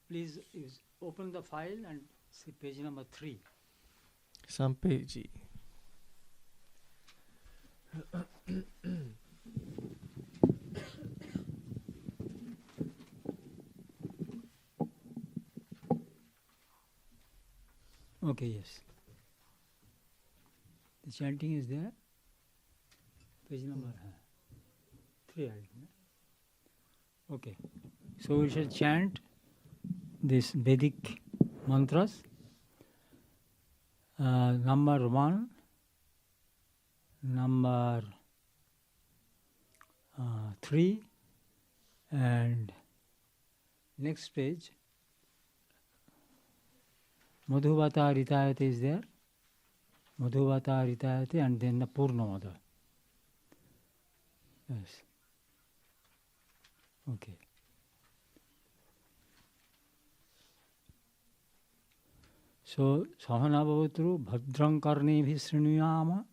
Please open the file and see page number 3. 3ページ。Okay, yes. The chanting is there. Page number 3. Okay. So we shall chant this Vedic mantras. Number 1, number 3, and next page. Madhuvata Ritayate is there. Madhuvata Ritayate, and then the Purnamada. Yes. Okay. So, Sahana Bhavatru Bhadram Karnebhi Srinuyama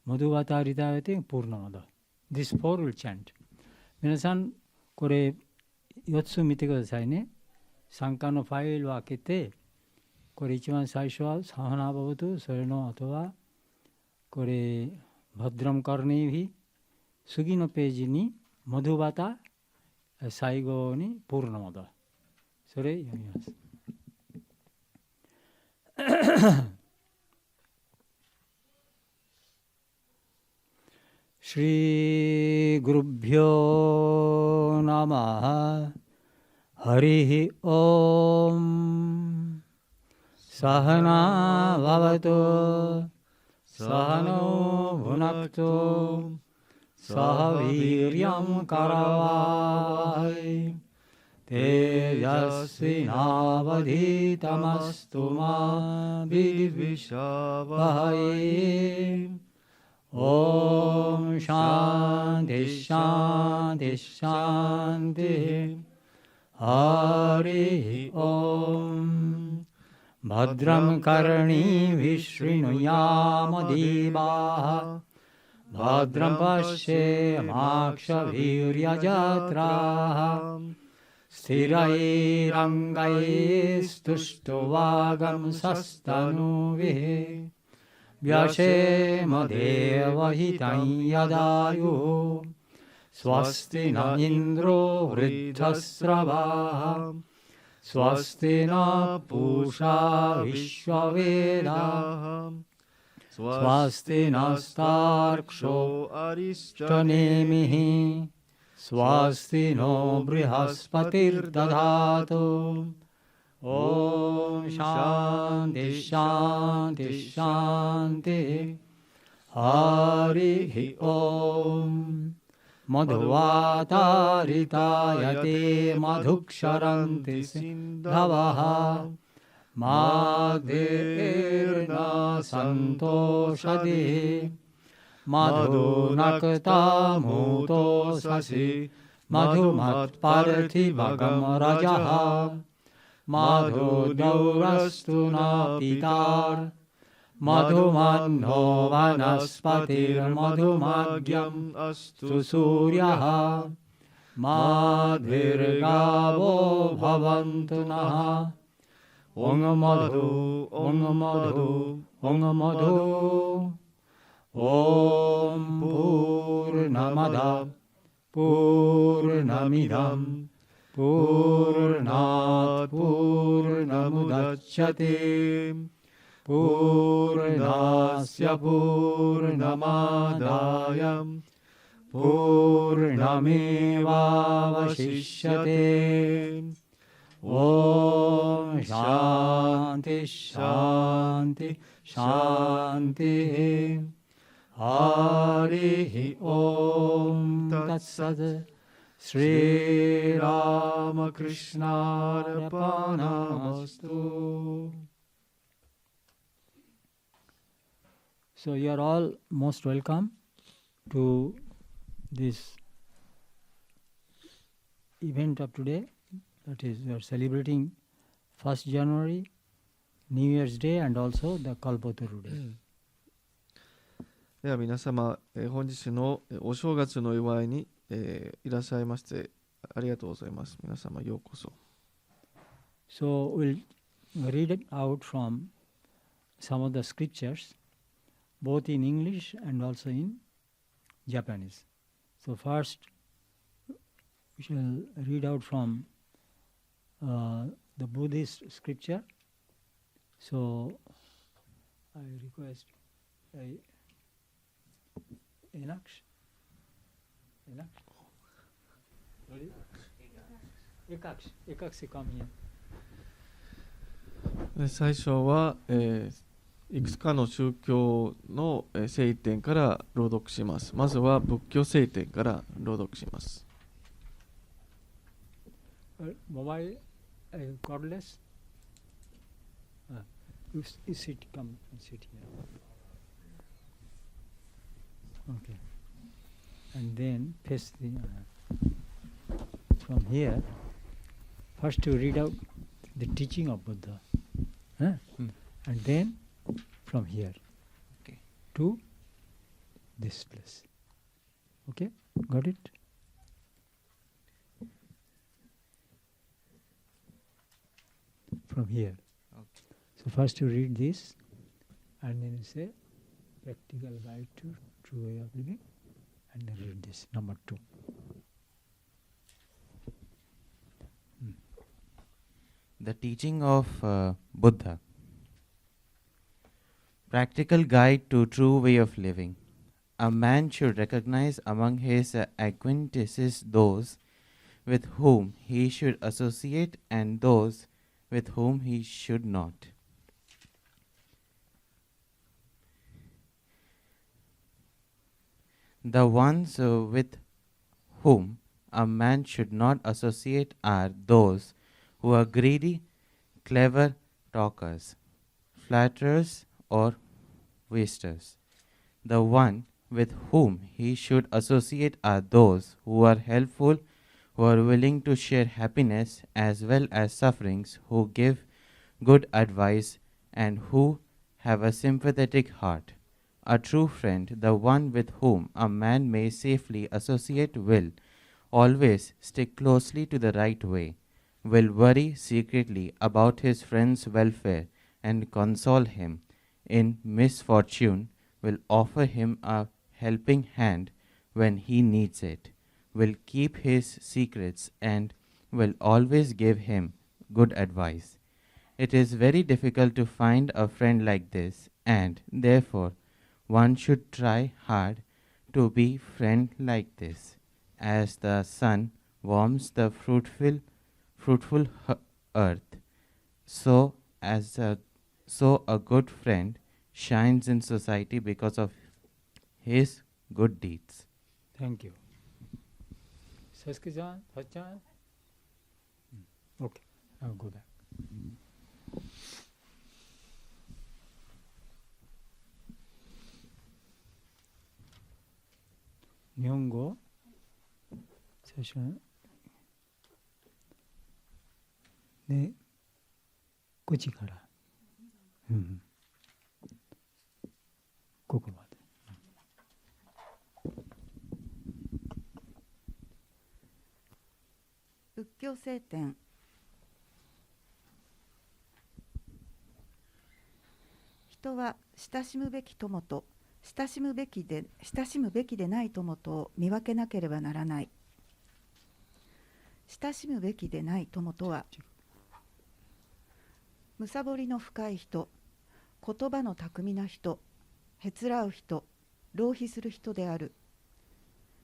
Madhuvata Ritayate Purnamada. This 4 will chant. 皆さん、これ4つ見てくださいね。参加のファイルを開けて、これ一番最初はサハナバブト、それの後はこれバッドラムカルネービ、次のページにマドゥバタ、最後にプールナマダ。それ読みます。シリグルビョナマハリオムSahana Bhavatu Sahano Bhunaktu Sahaviryam Karavai Tejasvinavadhitamastu ma Vidvishavahai Om Shanti Shanti Shanti Hari Om Bhadram Karni Vishrunuyama Deva Bhadram Pashe Maksha Virya Jatra Stirai Rangai Stushtovagam Sastanu Vihe Vyashe Madeva Hitam Yadayu Swasti na Indro Vriddhasrava Swasti na Pusha Vishwaveda Swasti na Starksho Arishtanemihi Swasti no Brihaspatir Dadhatu Om Shanti Shanti Shanti Hari Om Madhuvata Ritayate Madhuksharanti Sindhavaha Madhirna Santoshadi Madhunakta Muto Sasi Madhumat Parthivagam Rajaha Madhu Daurastuna Pitar Madhumanno Vanaspatir Madhumagyam Astu Suryaha Madhirgavo Bhavantu Naha Om Madhu Om Madhu Om Madhu Om Purnamada Purnamidam Purnat Purnamudachyate Purnasya Purnamadayam Purnamevavashishyate Om Shanti Shanti Shanti Hari Om Tat Sat Sri Ramakrishna Arpanamastu. So you are all most welcome to this event of today. That is, we are celebrating 1st January, New Year's Day, and also the Kalpataru Day. では皆様、本日のお正月の祝いに、いらっしゃいましてありがとうございます。皆様ようこそ。So we'll read it out from some of the scriptures, both in English and also in Japanese. So first, we shall read out from the Buddhist scripture. So I request Enaksh. Ready? Ekaksh, come here. で最初は、いくつかの宗教の聖典から朗読します。まずは仏教聖典から朗読します。Mobile cordless. You sit, come and sit here. Okay. And then paste the from here. First to read out the teaching of Buddha, and then from here to this place. Okay, got it? From here. So first you read this, and then you say practical guide to true way of living, and then read this number 2. The teaching of Buddha. Practical guide to true way of living. A man should recognize among his acquaintances those with whom he should associate and those with whom he should not. The ones with whom a man should not associate are those who are greedy, clever talkers, flatterers, or wasters. The one with whom he should associate are those who are helpful, who are willing to share happiness as well as sufferings, who give good advice, and who have a sympathetic heart. A true friend, the one with whom a man may safely associate, will always stick closely to the right way, will worry secretly about his friend's welfare and console him in misfortune, will offer him a helping hand when he needs it, will keep his secrets, and will always give him good advice. It is very difficult to find a friend like this, and therefore one should try hard to be friend like this. As the sun warms the fruitful earth, so a good friend shines in society because of his good deeds. Thank you. Sasuke-chan, Hachi-chan? Okay, I'll go back. 日本語最初で口から、ここまで。仏教聖典。人は親しむべき友と親しむべきでない友とを見分けなければならない。親しむべきでない友とは、むさぼりの深い人、言葉の巧みな人、へつらう人、浪費する人である。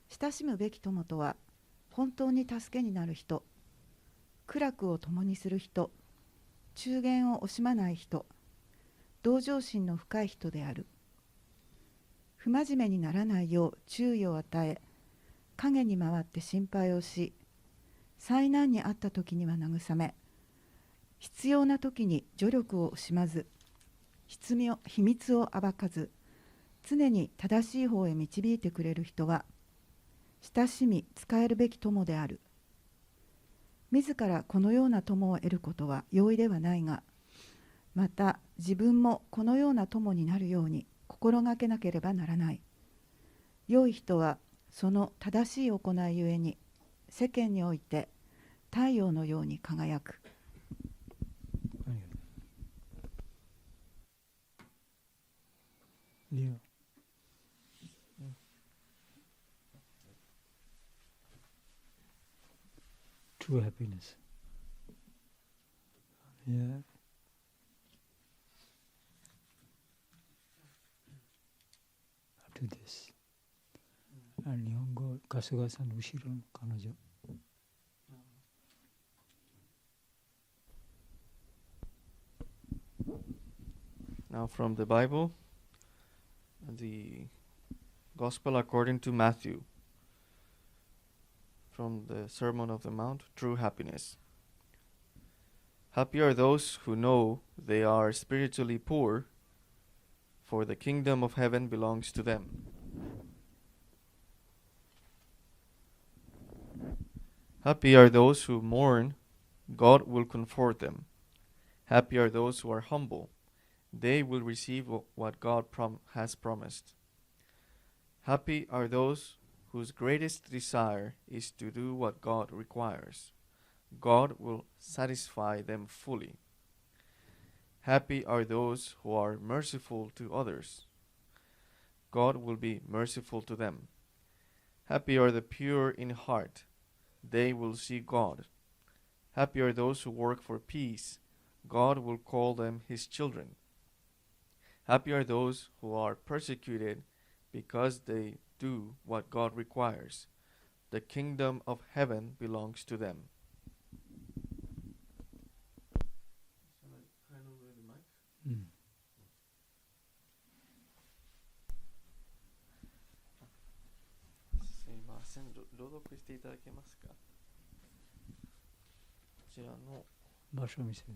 親しむべき友とは、本当に助けになる人、苦楽を共にする人、中間を惜しまない人、同情心の深い人である。不真面目にならないよう注意を与え、影に回って心配をし、災難にあった時には慰め、必要な時に助力を惜しまず、秘密を暴かず、常に正しい方へ導いてくれる人は、親しみ仕えるべき友である。自らこのような友を得ることは容易ではないが、また自分もこのような友になるように心がけなければならない。良い人はその正しい行いゆえに世間において太陽のように輝く。clear. True happiness. Yeah. Up to this. 日本語、春日さんの後ろの彼女。Now from the Bible, the Gospel according to Matthew, from the Sermon of the Mount, True Happiness. Happy are those who know they are spiritually poor, for the kingdom of heaven belongs to them. Happy are those who mourn, God will comfort them. Happy are those who are humble, they will receive what God has promised. Happy are those whose greatest desire is to do what God requires. God will satisfy them fully. Happy are those who are merciful to others. God will be merciful to them. Happy are the pure in heart. They will see God. Happy are those who work for peace. God will call them His children. Happy are those who are persecuted because they do what God requires. The kingdom of heaven belongs to them. Mm. すいません、朗読していただけますか。こちらの場所を見せて。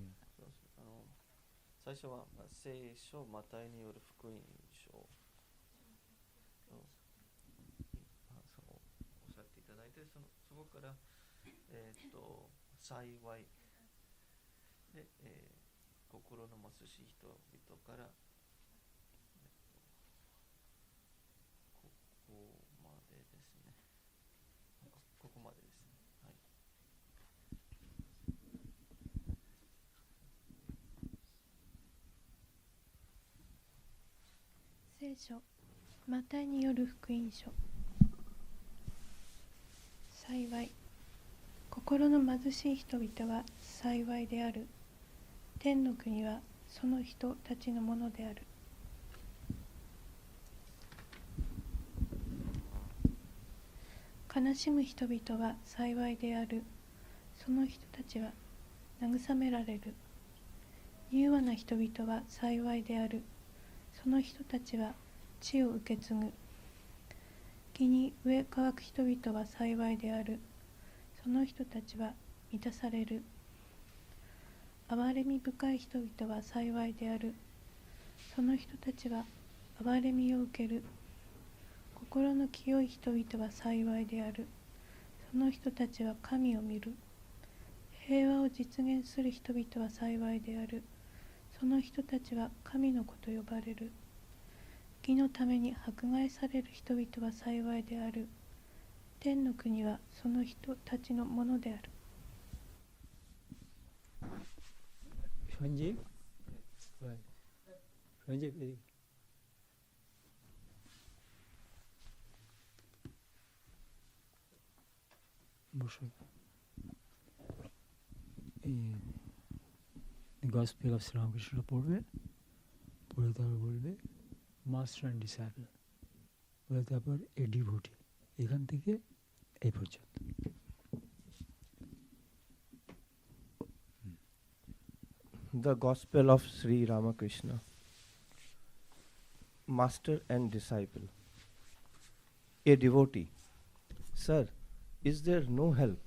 最初は、聖書マタイによる福音書をそうおっしゃっていただいて、そこから、幸いで、心の貧しい人々から、ここまでですね。ここまでですね。はい。聖書マタイによる福音書。幸い心の貧しい人々は幸いである。天の国はその人たちのものである。悲しむ人々は幸いである。その人たちは慰められる。柔和な人々は幸いである。その人たちは地を受け継ぐ。木に植え乾く人々は幸いである。その人たちは満たされる。憐れみ深い人々は幸いである。その人たちは憐れみを受ける。心の清い人々は幸いである。その人たちは神を見る。平和を実現する人々は幸いである。その人たちは神の子と呼ばれる。義のために迫害される人々は幸いである。天の国はその人たちのものである。현재? 현재 Gospel of Sri Ramakrishna পড়বে, পড়ে তারপর বলবে master and disciple, বলে তারপর এ devotee, এখান থেকে এই পর্যন্ত। The Gospel of Sri Ramakrishna. Master and Disciple. A devotee. Sir, is there no help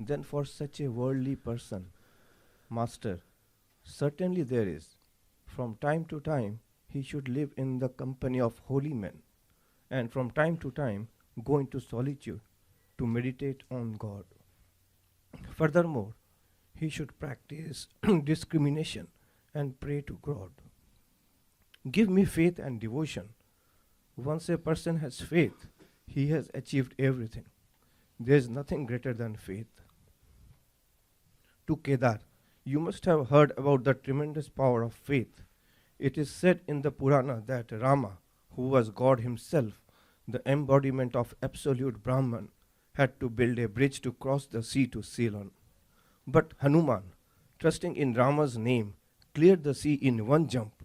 then for such a worldly person? Master, certainly there is. From time to time he should live in the company of holy men, and from time to time go into solitude to meditate on God. Furthermore, he should practice discrimination and pray to God. Give me faith and devotion. Once a person has faith, he has achieved everything. There is nothing greater than faith. To Kedar, you must have heard about the tremendous power of faith. It is said in the Purana that Rama, who was God himself, the embodiment of absolute Brahman, had to build a bridge to cross the sea to sail on. But Hanuman, trusting in Rama's name, cleared the sea in one jump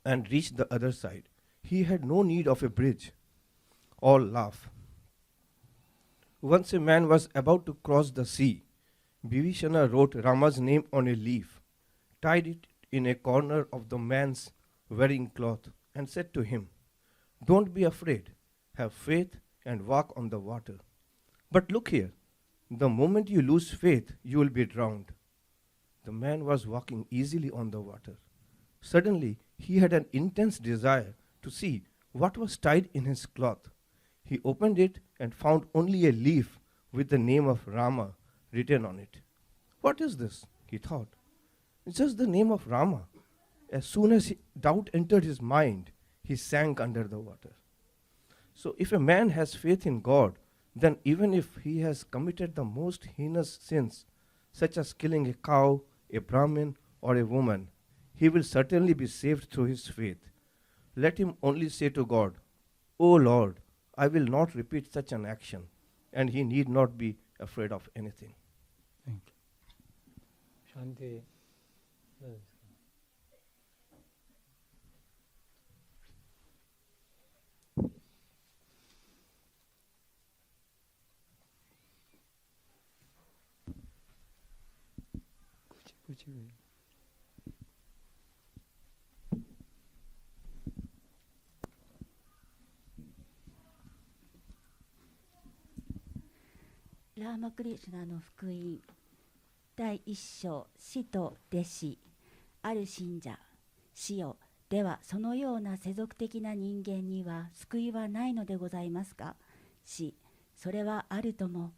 and reached the other side. He had no need of a bridge. All laugh. Once a man was about to cross the sea. Vibhishana wrote Rama's name on a leaf, tied it in a corner of the man's wearing cloth, and said to him, "Don't be afraid. Have faith and walk on the water. But look here, the moment you lose faith, you will be drowned." The man was walking easily on the water. Suddenly, he had an intense desire to see what was tied in his cloth. He opened it and found only a leaf with the name of Rama written on it. "What is this?" he thought. "It's just the name of Rama." As soon as doubt entered his mind, he sank under the water. So if a man has faith in God, then even if he has committed the most heinous sins, such as killing a cow, a Brahmin, or a woman, he will certainly be saved through his faith. Let him only say to God, "O Lord, I will not repeat such an action," and he need not be afraid of anything. Thank you. Shanti. Kuchi. ラーマクリシュナの福音第一章、師と弟子、ある信者、師よ、ではそのような世俗的な人間には救いはないのでございますか。師、それはあるとも。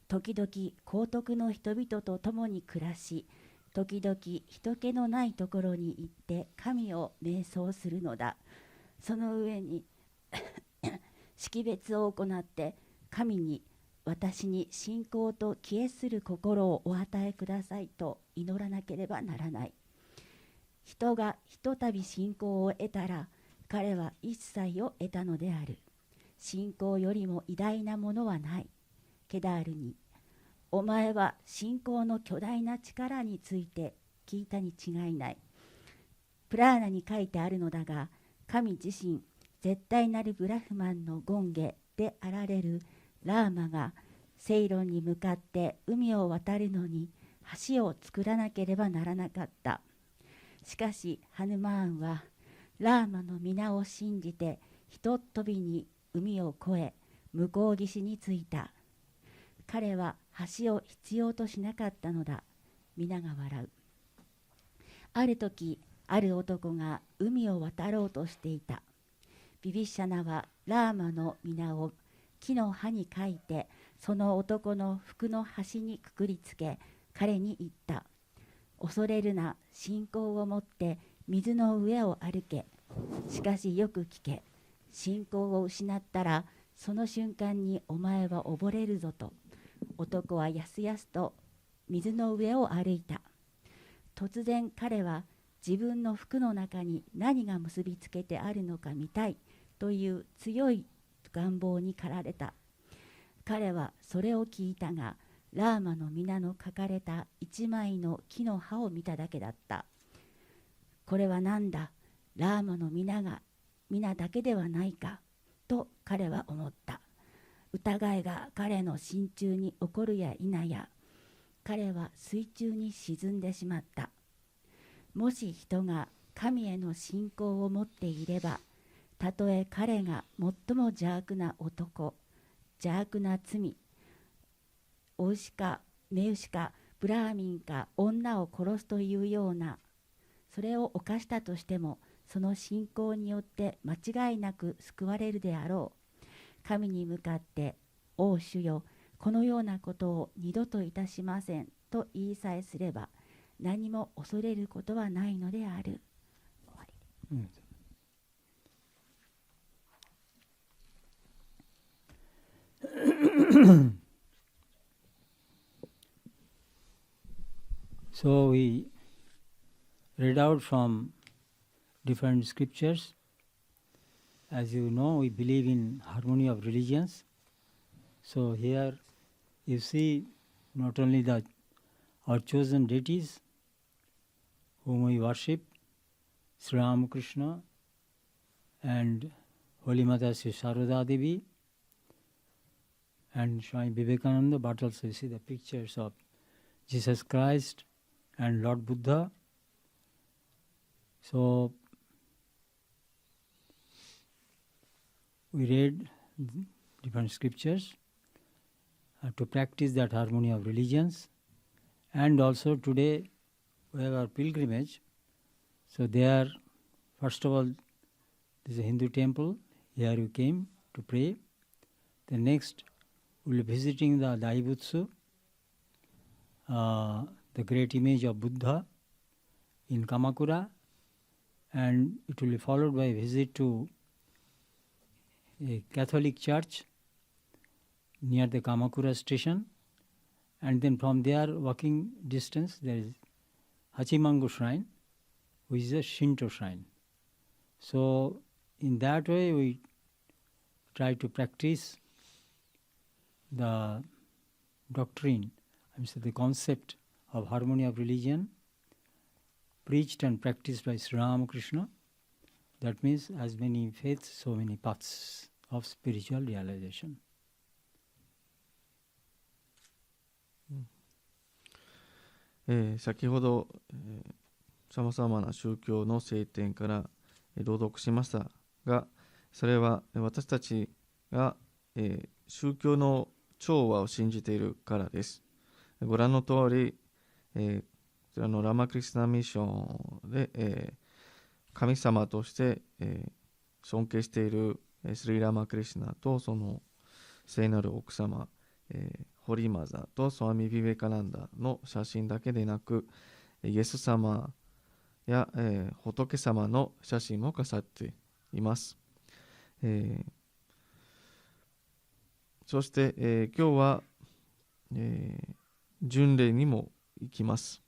時々皇徳の人々と共に暮らし、時々人気のないところに行って神を瞑想するのだ。その上に識別を行って神に、私に信仰と帰依する心をお与えくださいと祈らなければならない。人がひとたび信仰を得たら、彼は一切を得たのである。信仰よりも偉大なものはない。ケダールに、お前は信仰の巨大な力について聞いたに違いない。プラーナに書いてあるのだが、神自身、絶対なるブラフマンの権下であられるラーマがセイロンに向かって海を渡るのに橋を作らなければならなかった。しかしハヌマーンはラーマの皆を信じてひとっ飛びに海を越え向こう岸に着いた。彼は橋を必要としなかったのだ。皆が笑う。ある時、ある男が海を渡ろうとしていた。ビビシャナはラーマの皆を木の葉に書いて、その男の服の端にくくりつけ、彼に言った。恐れるな、信仰を持って水の上を歩け。しかしよく聞け。信仰を失ったら、その瞬間にお前は溺れるぞと。男はやすやすと水の上を歩いた。突然彼は自分の服の中に何が結びつけてあるのか見たいという強い願望に駆られた。彼はそれを聞いたが、ラーマの皆の書かれた一枚の木の葉を見ただけだった。これは何だ、ラーマの皆だけではないかと彼は思った。疑いが彼の心中に起こるや否や、彼は水中に沈んでしまった。もし人が神への信仰を持っていれば、たとえ彼が最も邪悪な男、邪悪な罪、お牛か雌牛かブラーミンか女を殺すというような、それを犯したとしても、その信仰によって間違いなく救われるであろう。神に向かって、お主よ、このようなことを二度といたしませんと言いさえすれば、何も恐れることはないのである。終わり。So we read out from different scriptures as you know, we believe in harmony of religions. So here you see not only our chosen deities whom we worship, Sri Ramakrishna and Holy Mother Sri Sarada Devi and Swami Vivekananda, but also you see the pictures of Jesus Christ and Lord Buddha. So we read different scriptures to practice that harmony of religions. And also today we have our pilgrimage. So there, first of all, this is a Hindu temple. Here we came to pray. The next, we will be visiting the Daibutsu, the great image of Buddha in Kamakura, and it will be followed by a visit to a Catholic church near the Kamakura station, and then from there, walking distance, there is Hachimangu Shrine, which is a Shinto shrine. So in that way, we try to practice the doctrine, the concept of harmony of religion, preached and practiced by Sri Ramakrishna. That means as many faiths, so many paths of spiritual realization. 先ほど、さまざまな宗教の聖典から朗読しましたが、それは私たちが、宗教の調和を信じているからです。ご覧の通り、こちらのラマクリスナミッションで、神様として、尊敬しているスリーラマクリシナとその聖なる奥様、ホリマザとスワミ・ビベカナンダの写真だけでなく、イエス様や、仏様の写真も飾っています。そして、今日は、巡礼にも行きます。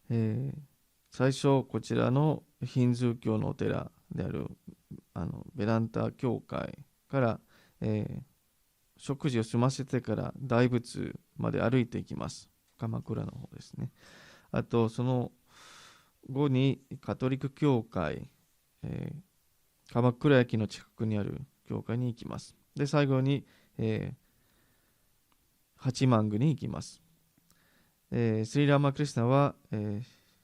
最初こちらのヒンズー教のお寺であるベランタ教会から、食事を済ませてから大仏まで歩いていきます。鎌倉の方ですね。あとその後にカトリック教会、鎌倉駅の近くにある教会に行きます。で最後に、八幡宮に行きます。スリーラマクリシナは、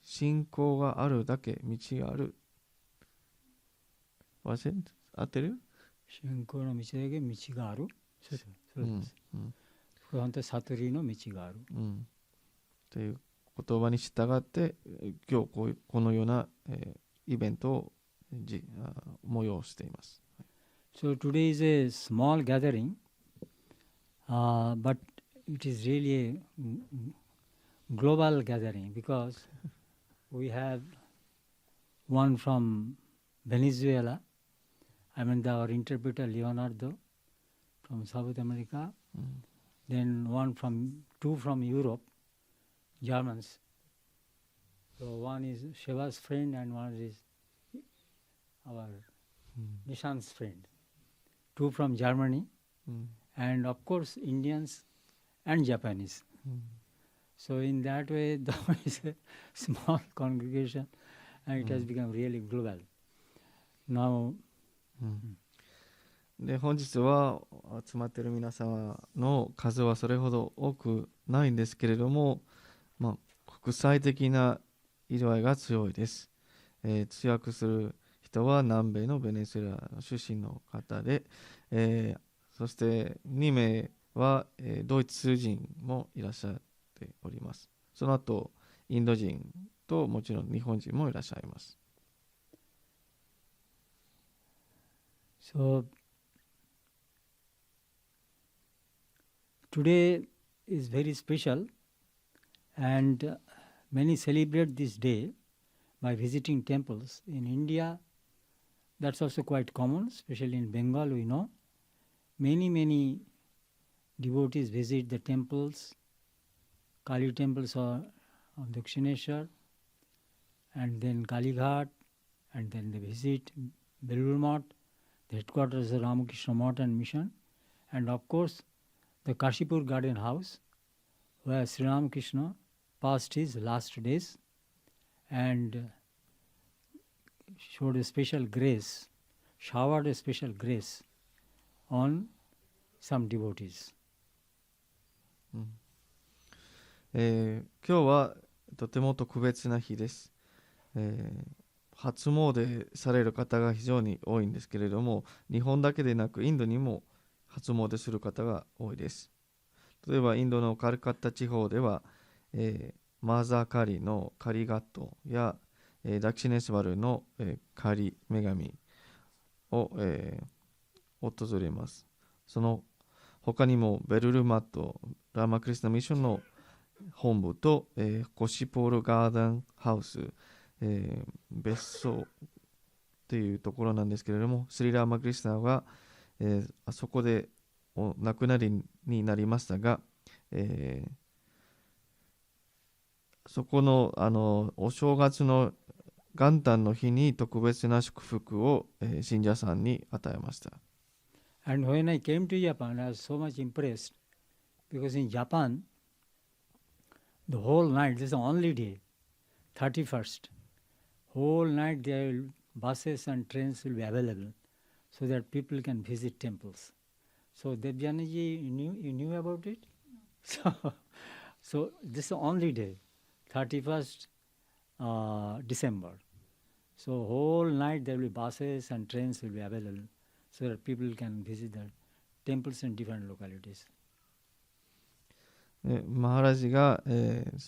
信仰があるだけ道がある。合ってる？信仰の道だけ道がある。そうです。これ本当に悟りの道がある。という言葉に従って今日このような、イベントを催しています。So today is a small gathering, but it is really a global gathering because we have one from Venezuela, our interpreter Leonardo from South America, then two from Europe, Germans. So one is Shiva's friend and one is our Nishan's friend. Two from Germany, and of course Indians and Japanese. So in that way, though it's a small congregation, and it has become really global. Now, で本日は集まっている皆様の数はそれほど多くないんですけれども、国際的な色合いが強いです。通訳する人は南米のベネズエラ出身の方で、そして2名は、ドイツ人もいらっしゃっております。その後インド人ともちろん日本人もいらっしゃいます。So today is very special, and many celebrate this day by visiting temples. In India, that's also quite common, especially in Bengal, we know. Many devotees visit the temples, Kali temples or on Dakshineshwar, and then Kali Ghat, and then they visit Belur Math, the headquarters of Ramakrishna Mott and Mission, and of course the Kashipur Garden House, where Sri Ramakrishna passed his last days and showed a special grace, showered a special grace on some devotees. 今日はとても特別な日です。初詣される方が非常に多いんですけれども、日本だけでなくインドにも初詣する方が多いです。例えばインドのカルカッタ地方では、マーザーカリのカリガットや、ダキシネスワルの、カリ女神を、訪れます。その他にもベルルマット、ラーマクリスナミッションの本部と、コシポールガーデンハウス、別荘というところなんですけれども、スリラーマクリスナは、あそこでお亡くなりになりましたが、そこの、お正月の元旦の日に特別な祝福を、信者さんに与えました。And when I came to Japan, I was so much impressed because in Japan, the whole night, this is the only day, 31st, whole night there will buses and trains will be available so that people can visit temples. So Devjanaji, you knew about it? So this is the only day, 31st December. So whole night there will be buses and trains will be available so that people can visit the temples in different localities. マハラジが、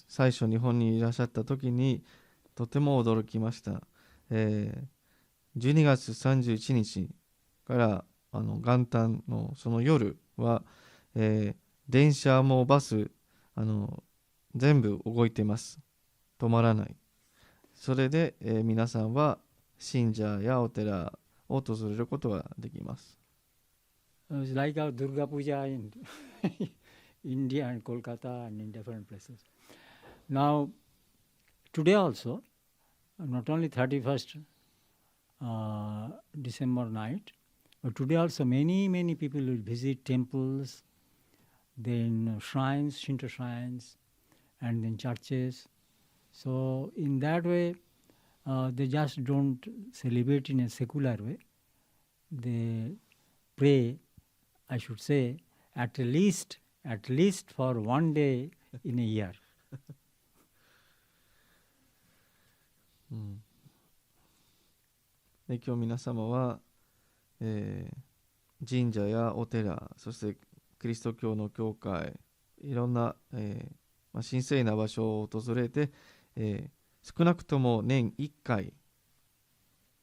最初日本にいらっしゃった時にとても驚きました。12月31日から元旦のその夜は、電車もバス全部動いてます。止まらない。それで、皆さんは信者やお寺を訪れることができます。It's like our Durga Puja in India and Kolkata and in different places. Now, today also, not only 31st December night, but today also many people will visit temples, then shrines, Shinto shrines, and then churches. So in that way, they just don't celebrate in a secular way. They pray, I should say, at least for one day in a year. 今日皆様は、神社やお寺、そしてキリスト教の教会、いろんな、神聖な場所を訪れて、少なくとも年1回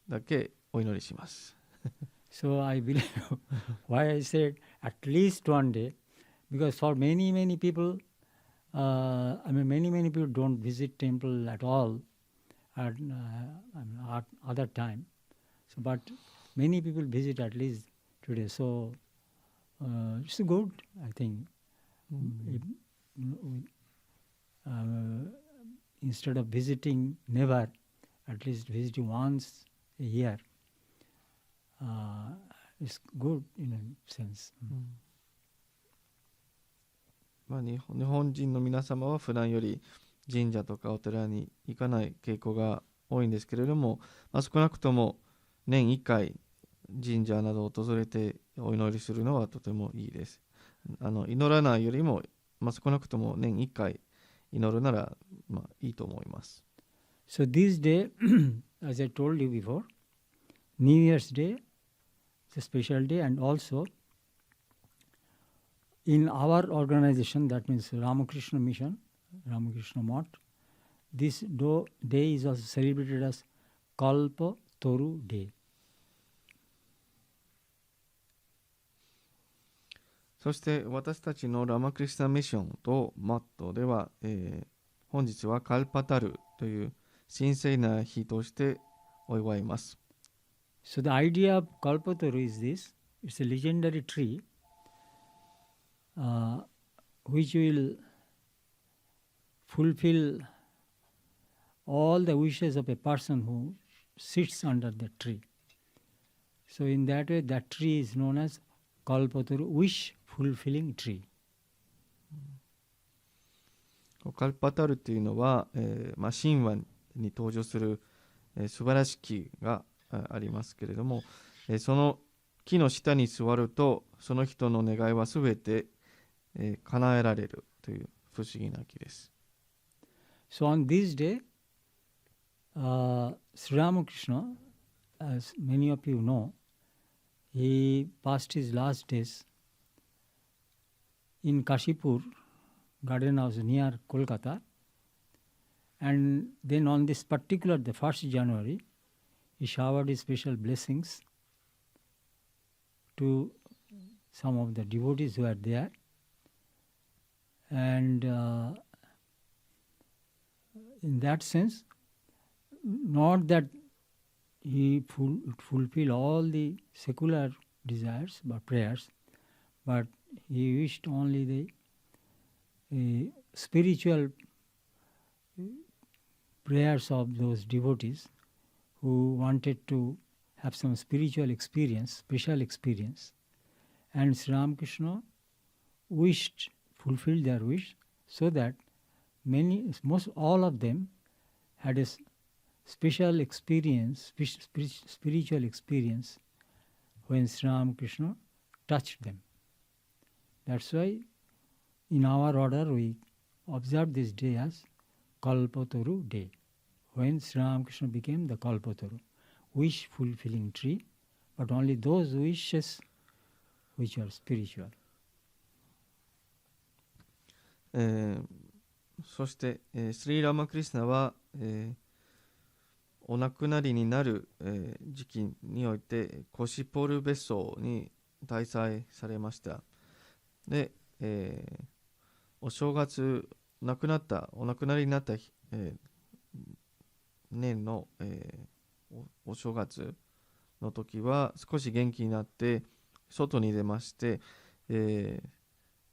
だけお祈りします。So I believe why I said at least one day, because for many people, many people don't visit temple at all at other time. So, but many people visit at least today. So it's good, I think. Instead of visiting never, at least visiting once a year. It's good in a sense. 日本人の皆様は普段より神社とかお寺に行かない傾向が多いんですけれども、少なくとも年1回神社などを訪れてお祈りするのはとてもいいです。祈らないよりも、少なくとも年1回祈るなら、いいと思います。So this day, as I told you before, New Year's Day, it's a special day, and also in our organization, that means Ramakrishna Mission, Ramakrishna Mott, this day is also celebrated as Kalpataru Day. そして私たちのラマクリスナミッションとマットでは、本日はカルパタルという神聖な日としてお祝います。So the idea of Kalpataru is this: it's a legendary tree which will fulfill all the wishes of a person who sits under the tree. So in that way, that tree is known as Kalpataru, wish fulfilling tree. カルパタルというのは、神話に登場する、素晴らしき木がありますけれども、その木の下に座るとその人の願いはすべて、叶えられるという不思議な木です。So on this day, Sri Ramakrishna, as many of you know, he passed his last days in Kashipur garden house near Kolkata, and then on this particular, the 1st January, he showered his special blessings to some of the devotees who are there, and in that sense, not that he fulfill all the secular desires but prayers, but he wished only the spiritual prayers of those devotees who wanted to have some spiritual experience, special experience, and Sri Ramakrishna fulfilled their wish, so that most all of them had a special experience, spiritual experience when Sri Ramakrishna touched them. That's why in our order we observe this day as Kalpataru day, when Sri Ramakrishna became the Kalpataru, wish fulfilling tree, but only those wishes which are spiritual. そして、スリー・ラマクリスナは、お亡くなりになる、時期においてコシポル別荘に滞在されました。で、お正月お亡くなりになった日、年の、お正月の時は少し元気になって外に出まして、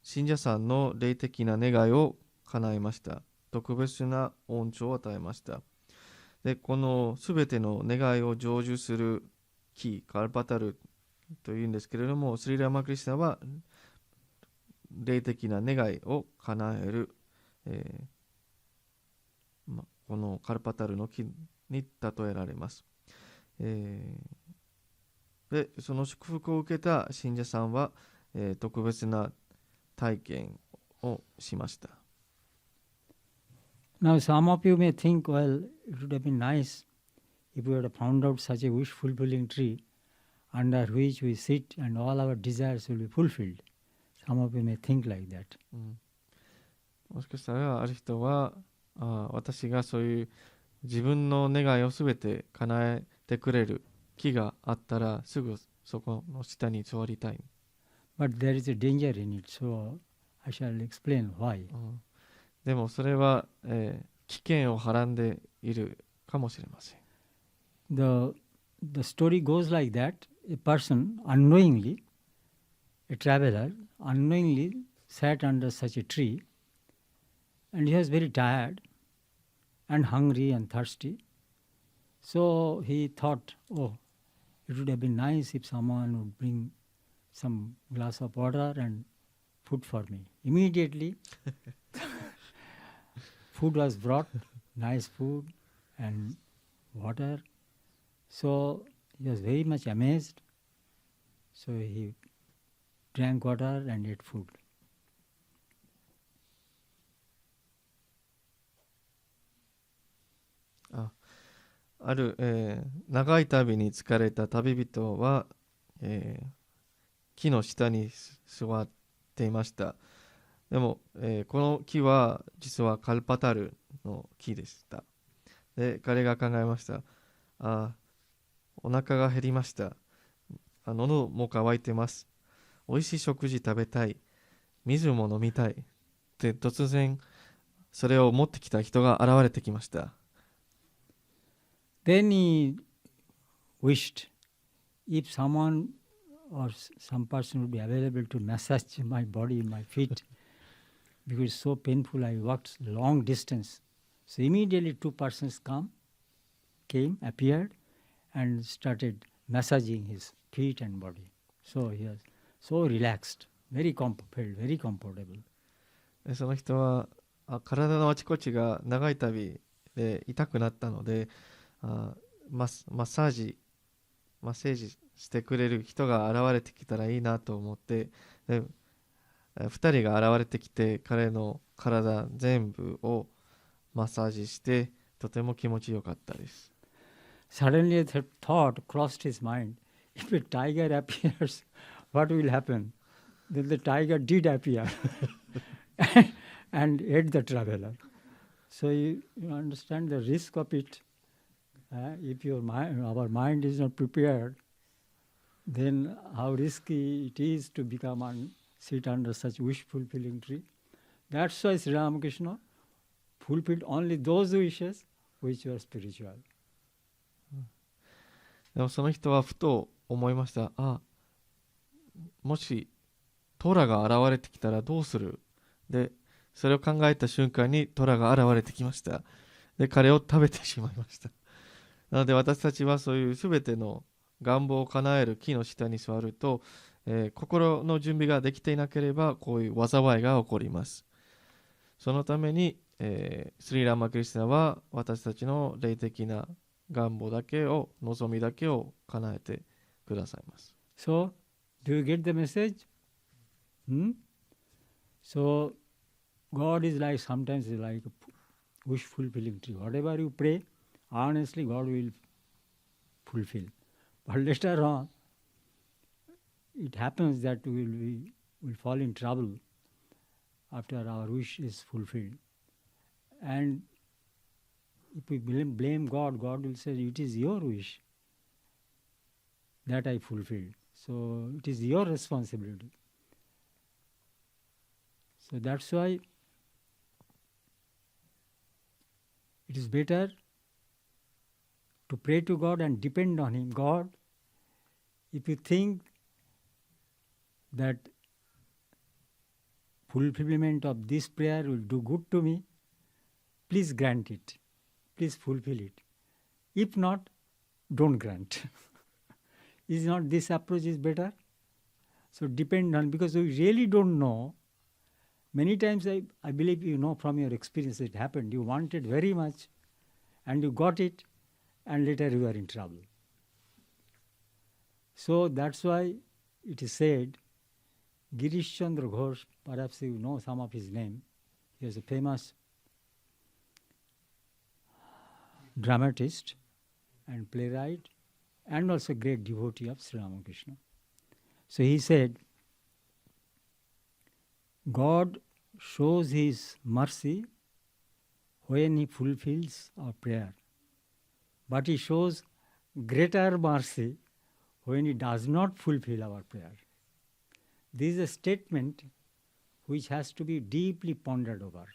信者さんの霊的な願いを叶えました。特別な恩寵を与えました。で、このすべての願いを成就する木、カルパタルというんですけれども、スリラマクリスナは霊的な願いを叶える、このカルパタルの木に例えられます。で、その祝福を受けた信者さんは、特別な体験をしました。Now some of you may think, well, it would have been nice if we had found out such a wish fulfilling tree under which we sit and all our desires will be fulfilled. Some of you may think like that. もしかしたらある人は、私がそういう自分の願いをすべて叶えてくれる木があったらすぐそこの下に座りたい。But there is a danger in it, so I shall explain why. でもそれは、危険をはらんでいるかもしれません。The story goes like that. A person unknowingly, a traveler, unknowingly sat under such a tree, and he was very tired and hungry and thirsty. So he thought, oh, it would have been nice if someone would bring some glass of water and food for me. Immediately, food was brought, nice food and water. So he was very much amazed. So he drank water and ate food. ある、長い旅に疲れた旅人は、木の下に座っていました。でも、この木は実はカルパタルの木でした。で、彼が考えました。お腹が減りました。喉も渇いてます。おいしい食事食べたい。水も飲みたい。で、突然それを持ってきた人が現れてきました。Then he wished if someone or some person would be available to massage my body, my feet, because it's so painful. I walked long distance. So immediately two persons appeared and started massaging his feet and body. So he was so relaxed, very felt very comfortable. その人は体のあちこちが長い旅で痛くなったので、マッサージしてくれる人が現れてきたらいいなと思って、で2人が現れてきて彼の体全部をマッサージしてとても気持ちよかったです。Suddenly a thought crossed his mind. If a tiger appears, what will happen? Then the tiger did appear and ate the traveler. So you understand the risk of it. If our mind is not prepared, then how risky it is to become and sit under such wish-fulfilling tree. That's why Sri Ramakrishna fulfilled only those wishes which were spiritual. でもその人はふと思いました。もしトラが現れてきたらどうする？で、それを考えた瞬間にトラが現れてきました。で、彼を食べてしまいました。なので私たちはそういうすべての願望を叶える木の下に座ると、心の準備ができていなければこういう災いが起こります。そのために、スリーラーマクリスナは私たちの霊的な願望だけを、望みだけを叶えてくださいます。So, do you get the message? So, God is like sometimes like a wish-fulfilling tree. Whatever you pray, honestly, God will fulfill. But later on, it happens that we will fall in trouble after our wish is fulfilled. And if we blame God, God will say, it is your wish that I fulfilled. So it is your responsibility. So that's why it is better to pray to God and depend on Him. God, if you think that fulfillment of this prayer will do good to me, please grant it. Please fulfill it. If not, don't grant. Is not this approach is better? So depend on, because we really don't know. Many times I believe you know from your experience it happened. You wanted very much and you got it and later you are in trouble. So that's why it is said, Girish Chandra Ghosh, perhaps you know some of his name. He was a famous dramatist and playwright and also great devotee of Sri Ramakrishna. So he said, God shows His mercy when He fulfills our prayer, but He shows greater mercy when He does not fulfill our prayer. This is a statement which has to be deeply pondered over.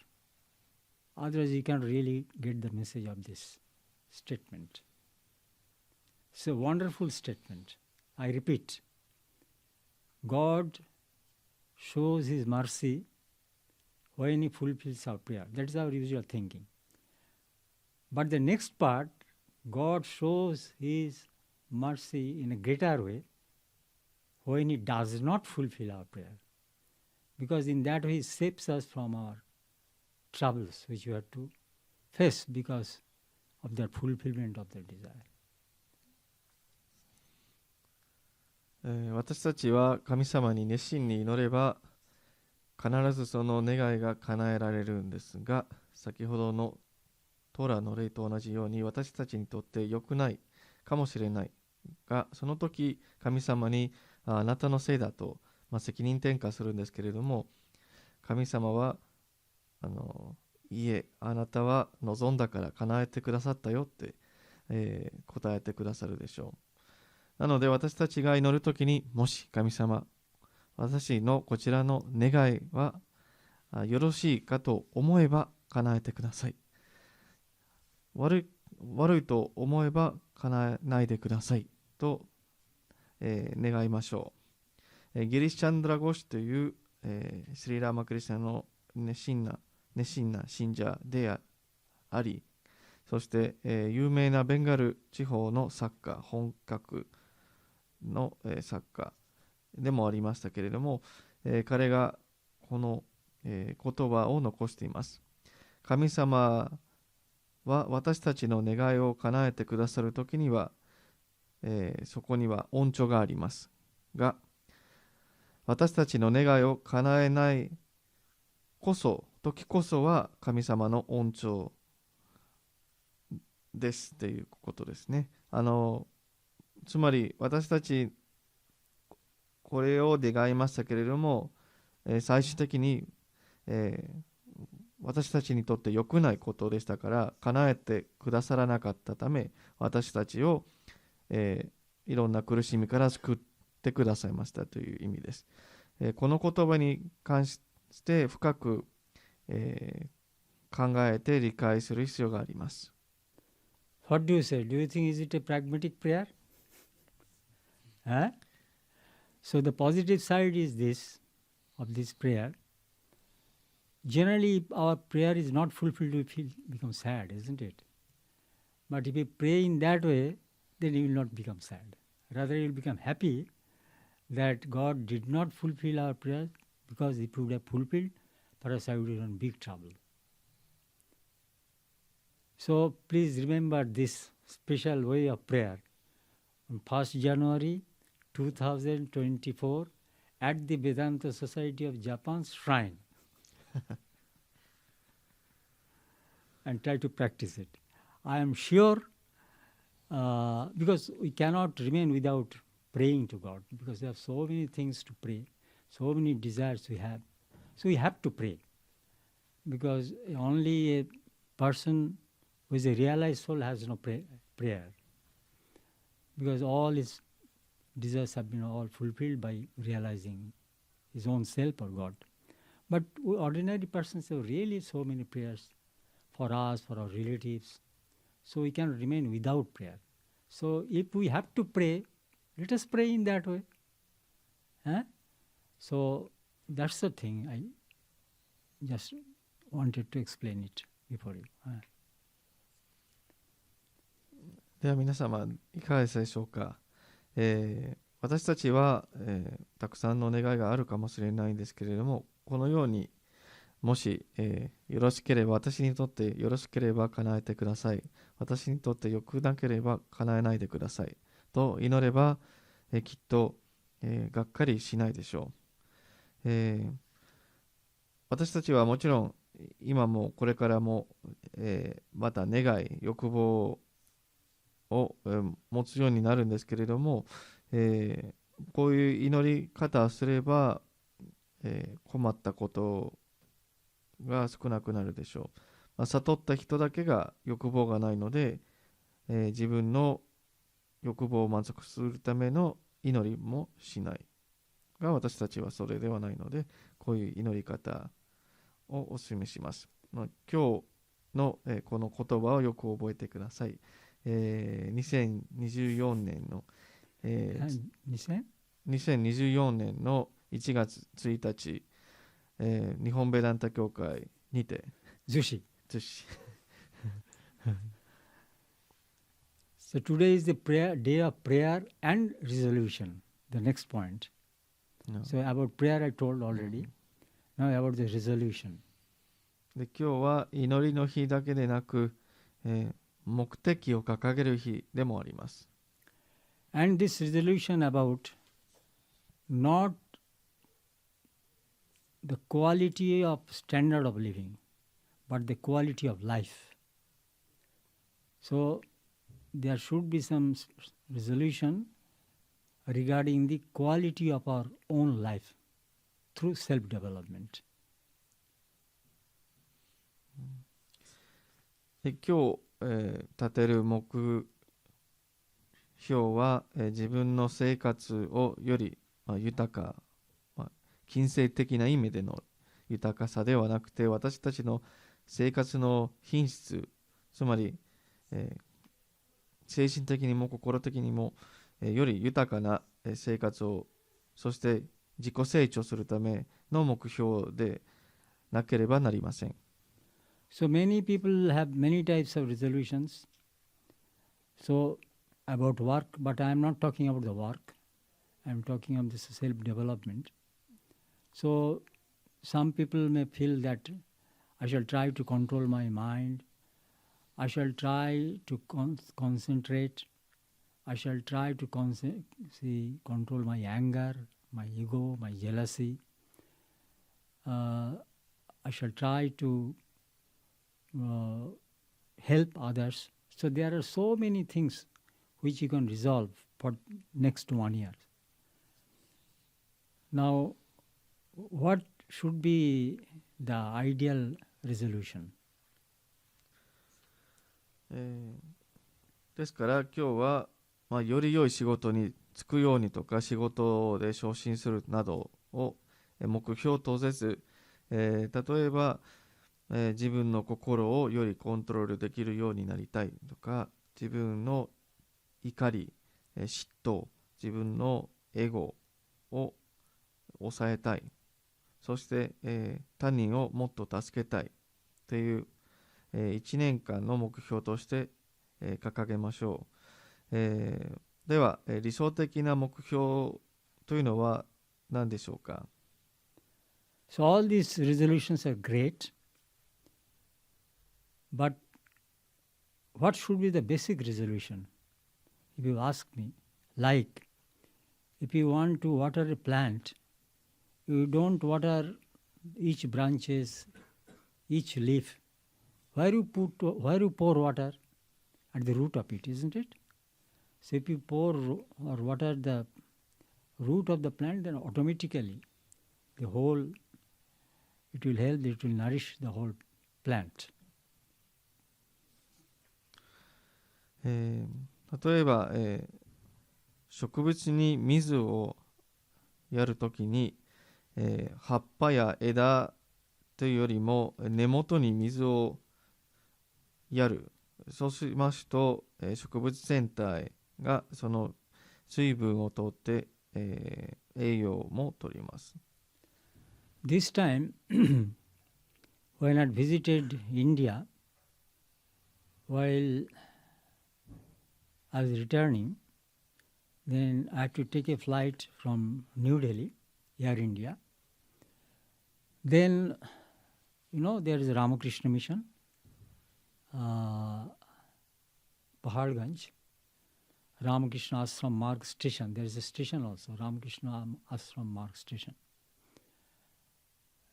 Otherwise you can really get the message of this statement. It's a wonderful statement. I repeat, God shows His mercy when He fulfills our prayer. That's our usual thinking. But the next part, God shows His mercy in a greater way when He does not fulfill our prayer. Because in that way He saves us from our troubles which we have to face because of the fulfillment of the desire. 私たちは神様に熱心に祈れば必ずその願いが叶えられるんですが、先ほどのトラの例と同じように私たちにとって良くないかもしれないが、その時神様にあなたのせいだと、責任転嫁するんですけれども、神様はいえ、あなたは望んだから叶えてくださったよって、答えてくださるでしょう。なので私たちが祈るときに、もし神様、私のこちらの願いはよろしいかと思えば叶えてください。悪いと思えば叶えないでくださいと、願いましょう。ギリシチャンドラゴシという、スリーラーマクリスナの熱心な信者であり、そして、有名なベンガル地方の作家、本格の、作家でもありましたけれども、彼がこの、言葉を残しています。神様は私たちの願いを叶えてくださるときには、そこには恩寵がありますが、私たちの願いを叶えない時こそは神様の恩寵ですということですね。つまり私たちこれを願いましたけれども、最終的に、私たちにとって良くないことでしたから叶えてくださらなかったため、私たちを、いろんな苦しみから救ってくださいましたという意味です。この言葉に関して深く、考えて理解する必要があります。What do you say? Do you think is it a pragmatic prayer? Huh? So the positive side is this, of this prayer. Generally, if our prayer is not fulfilled, we become sad, isn't it? But if we pray in that way, then you will not become sad. Rather, you will become happy that God did not fulfill our prayer, because if He would have fulfilled, perhaps I would be in big trouble. So please remember this special way of prayer. On 1st January 2024, at the Vedanta Society of Japan's shrine, and try to practice it. I am sure, because we cannot remain without praying to God, because there are so many things to pray, so many desires we have. So we have to pray, because only a person who is a realized soul has no prayer, because all his desires have been all fulfilled by realizing his own self or God. But we ordinary persons have really so many prayers for us, for our relatives, so we can remain without prayer. So if we have to pray, let us pray in that way. Huh? So that's the thing. I just wanted to explain it before you. では皆様いかがでしょうか。私たちは、たくさんの願いがあるかもしれないんですけれども、このようにもし、よろしければ、私にとってよろしければ叶えてください、私にとってよくなければ叶えないでくださいと祈れば、きっと、がっかりしないでしょう。私たちはもちろん今もこれからも、また願い欲望を、持つようになるんですけれども、こういう祈り方をすれば、困ったことが少なくなるでしょう。悟った人だけが欲望がないので、自分の欲望を満足するための祈りもしないが、私たちはそれではないので、こういう祈り方をお勧めします。今日の、この言葉をよく覚えてください。2024年の、2024年の1月1日、日本ベランタ教会にて逗子。 So today is the day of prayer and resolution. The next point. No. So about prayer I told already. Now about the resolution. で今日は祈りの日だけでなく、目的を掲げる日でもあります。And this resolution about not the quality of standard of living, but the quality of life. So there should be some resolution regarding the quality of our own life through self-development. で今日、立てる目標は、自分の生活をより、豊か、金銭的な意味での豊かさではなくて、私たちの生活の品質、つまり、精神的にも心的にも、より豊かな生活を、そして自己成長するための目標でなければなりません。So many people have many types of resolutions. So about work, but I am not talking about the work. I'm talking of this self-development. So some people may feel that I shall try to control my mind, I shall try to concentrate, I shall try to control my anger, my ego, my jealousy. I shall try to help others. So there are so many things which you can resolve for next 1 year. Now, what should be the ideal resolution? ですから今日は、より良い仕事に就くようにとか仕事で昇進するなどを目標とせず、例えば、自分の心をよりコントロールできるようになりたいとか、自分の怒り、嫉妬、自分のエゴを抑えたい、そして、他人をもっと助けたいという、1年間の目標として、掲げましょう。では、理想的な目標というのは何でしょうか？ So all these resolutions are great, but what should be the basic resolution? If you ask me, like if you want to water a plant, you don't water each branches, each leaf. Where you pour water? At the root of it, isn't it? So if you pour or water the root of the plant, then automatically the whole, it will help, it will nourish the whole plant. 例えば、植物に水をやるときに、葉っぱや枝というよりも根元に水をやる。そうしますと、植物全体がその水分をとって、栄養も取ります。This time, when I visited India, while I was returning, then I had to take a flight from New Delhi, Air India. Then, there is a Ramakrishna mission, Pahalganj, Ramakrishna Ashram Marg Station. There is a station also, Ramakrishna Ashram Marg Station.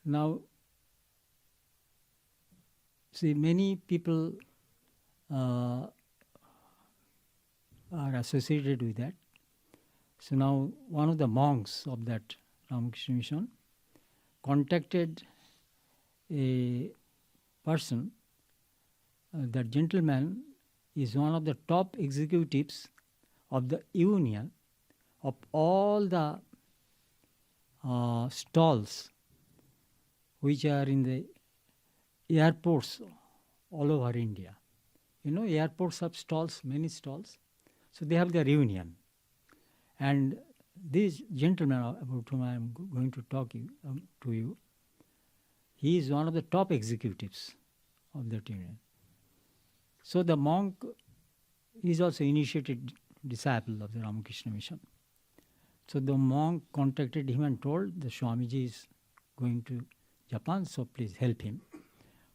Now, see, many people are associated with that. So now one of the monks of that Ramakrishna mission contacted a person. That gentleman is one of the top executives of the union of all the stalls which are in the airports all over India. Airports have stalls, many stalls. So they have their union. And this gentleman about whom I am going to talk to you, he is one of the top executives of that union. So the monk is also initiated disciple of the Ramakrishna mission. So the monk contacted him and told the Swamiji is going to Japan, so please help him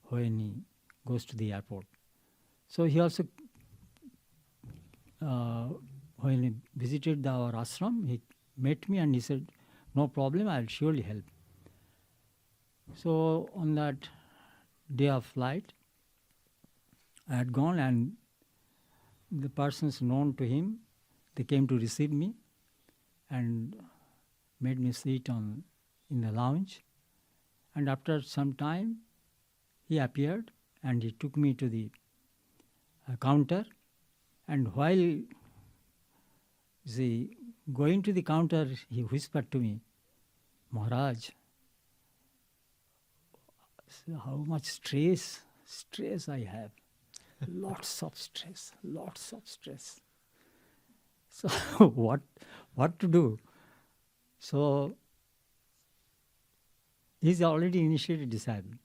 when he goes to the airport. So he also, when he visited our ashram, he met me and he said, no problem, I'll surely help. So on that day of flight, I had gone and the persons known to him, they came to receive me and made me sit in the lounge. And after some time, he appeared and he took me to the counter. And while going to the counter, he whispered to me, Maharaj, how much stress I have. Lots of stress. So what to do? So he's already initiated disciple.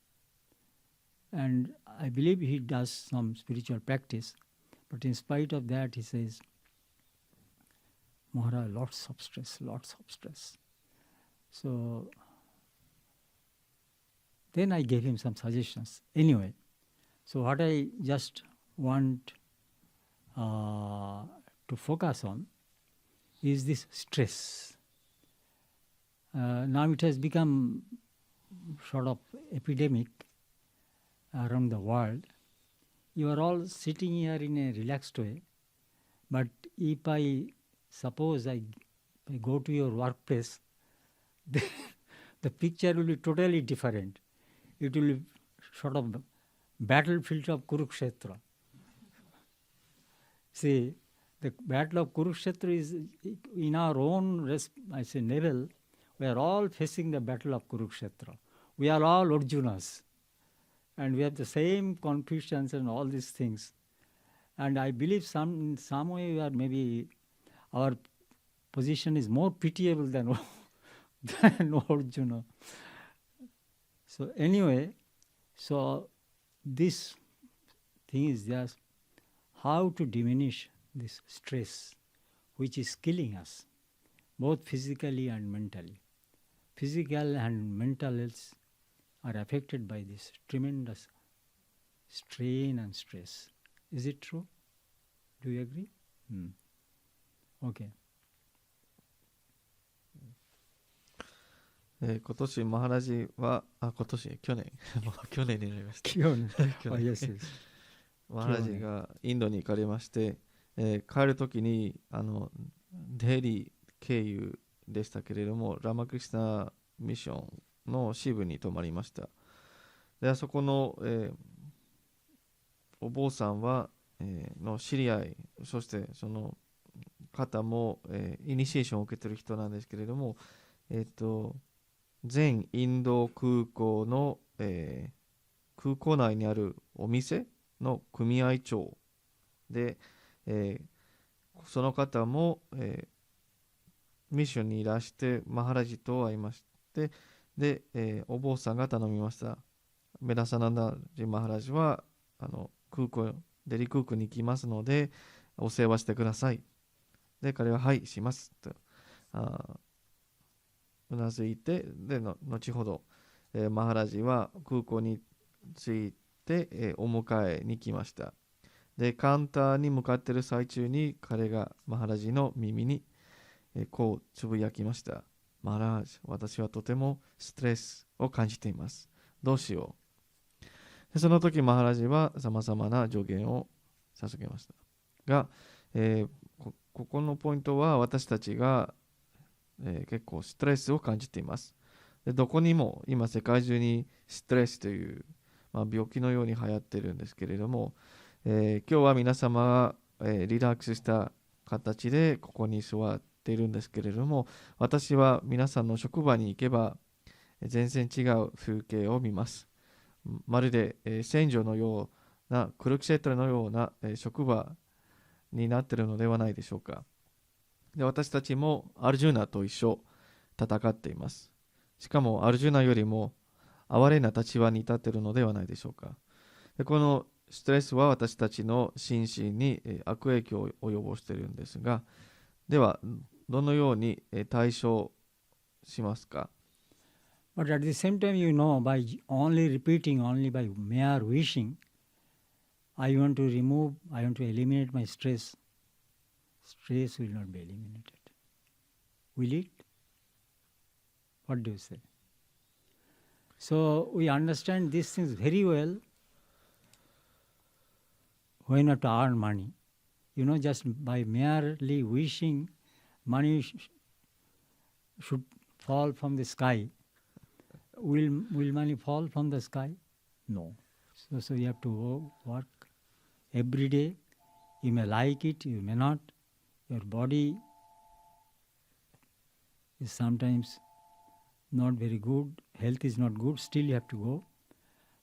And I believe he does some spiritual practice. But in spite of that, he says, Maharaj, lots of stress, lots of stress. So then I gave him some suggestions. Anyway, so what I just want to focus on is this stress. Now it has become sort of epidemic around the world. You are all sitting here in a relaxed way, but if I suppose I go to your workplace, the picture will be totally different. It will be sort of battlefield of Kurukshetra. See, the battle of Kurukshetra is in our own level. We are all facing the battle of Kurukshetra. We are all Arjunas. And we have the same confusions and all these things. And I believe in some way we are maybe our position is more pitiable than Arjuna. So anyway, so this thing is just how to diminish this stress which is killing us, both physically and mentally. Physical and mental health are affected by this tremendous strain and stress. Is it true? Do you agree? Okay. 今年マハラジは去年もう去年になりました。去年去年 yes, yes. マハラジがインドに行かれまして、帰る時にデリー経由でしたけれども、ラマクリシナミッションの支部に泊まりました。で、あそこの、お坊さんは、の知り合い、そしてその方も、イニシエーションを受けている人なんですけれども、全インド空港の、空港内にあるお店の組合長で、その方も、ミッションにいらしてマハラジと会いまして、で、お坊さんが頼みました。メラサナンダジマハラジはデリ空港に行きますのでお世話してください。で、彼ははいしますとうなずいて、で後ほど、マハラジは空港に着いて、お迎えに来ました。で、カウンターに向かっている最中に彼がマハラジの耳に、こうつぶやきました。マハラジ、私はとてもストレスを感じています。どうしよう。でその時マハラジはさまざまな助言を捧げましたが、ここのポイントは私たちが結構ストレスを感じています。でどこにも今世界中にストレスという、病気のように流行っているんですけれども、今日は皆様が、リラックスした形でここに座っているんですけれども、私は皆さんの職場に行けば全然違う風景を見ます。まるで、戦場のようなクルクシェトラのような、職場になっているのではないでしょうか。で私たちもアルジュナと一緒戦っています。しかもアルジュナよりも哀れな立場に立っているのではないでしょうか。でこのストレスは私たちの心身に悪影響を及ぼしているんですが、ではどのように対処しますか。But at the same time, by only repeating, only by mere wishing, I want to eliminate my stress. Stress will not be eliminated. Will it? What do you say? So we understand these things very well. Why not to earn money? Just by merely wishing, money should fall from the sky. Will money fall from the sky? No. So you have to work every day. You may like it, you may not. Your body is sometimes not very good. Health is not good. Still you have to go.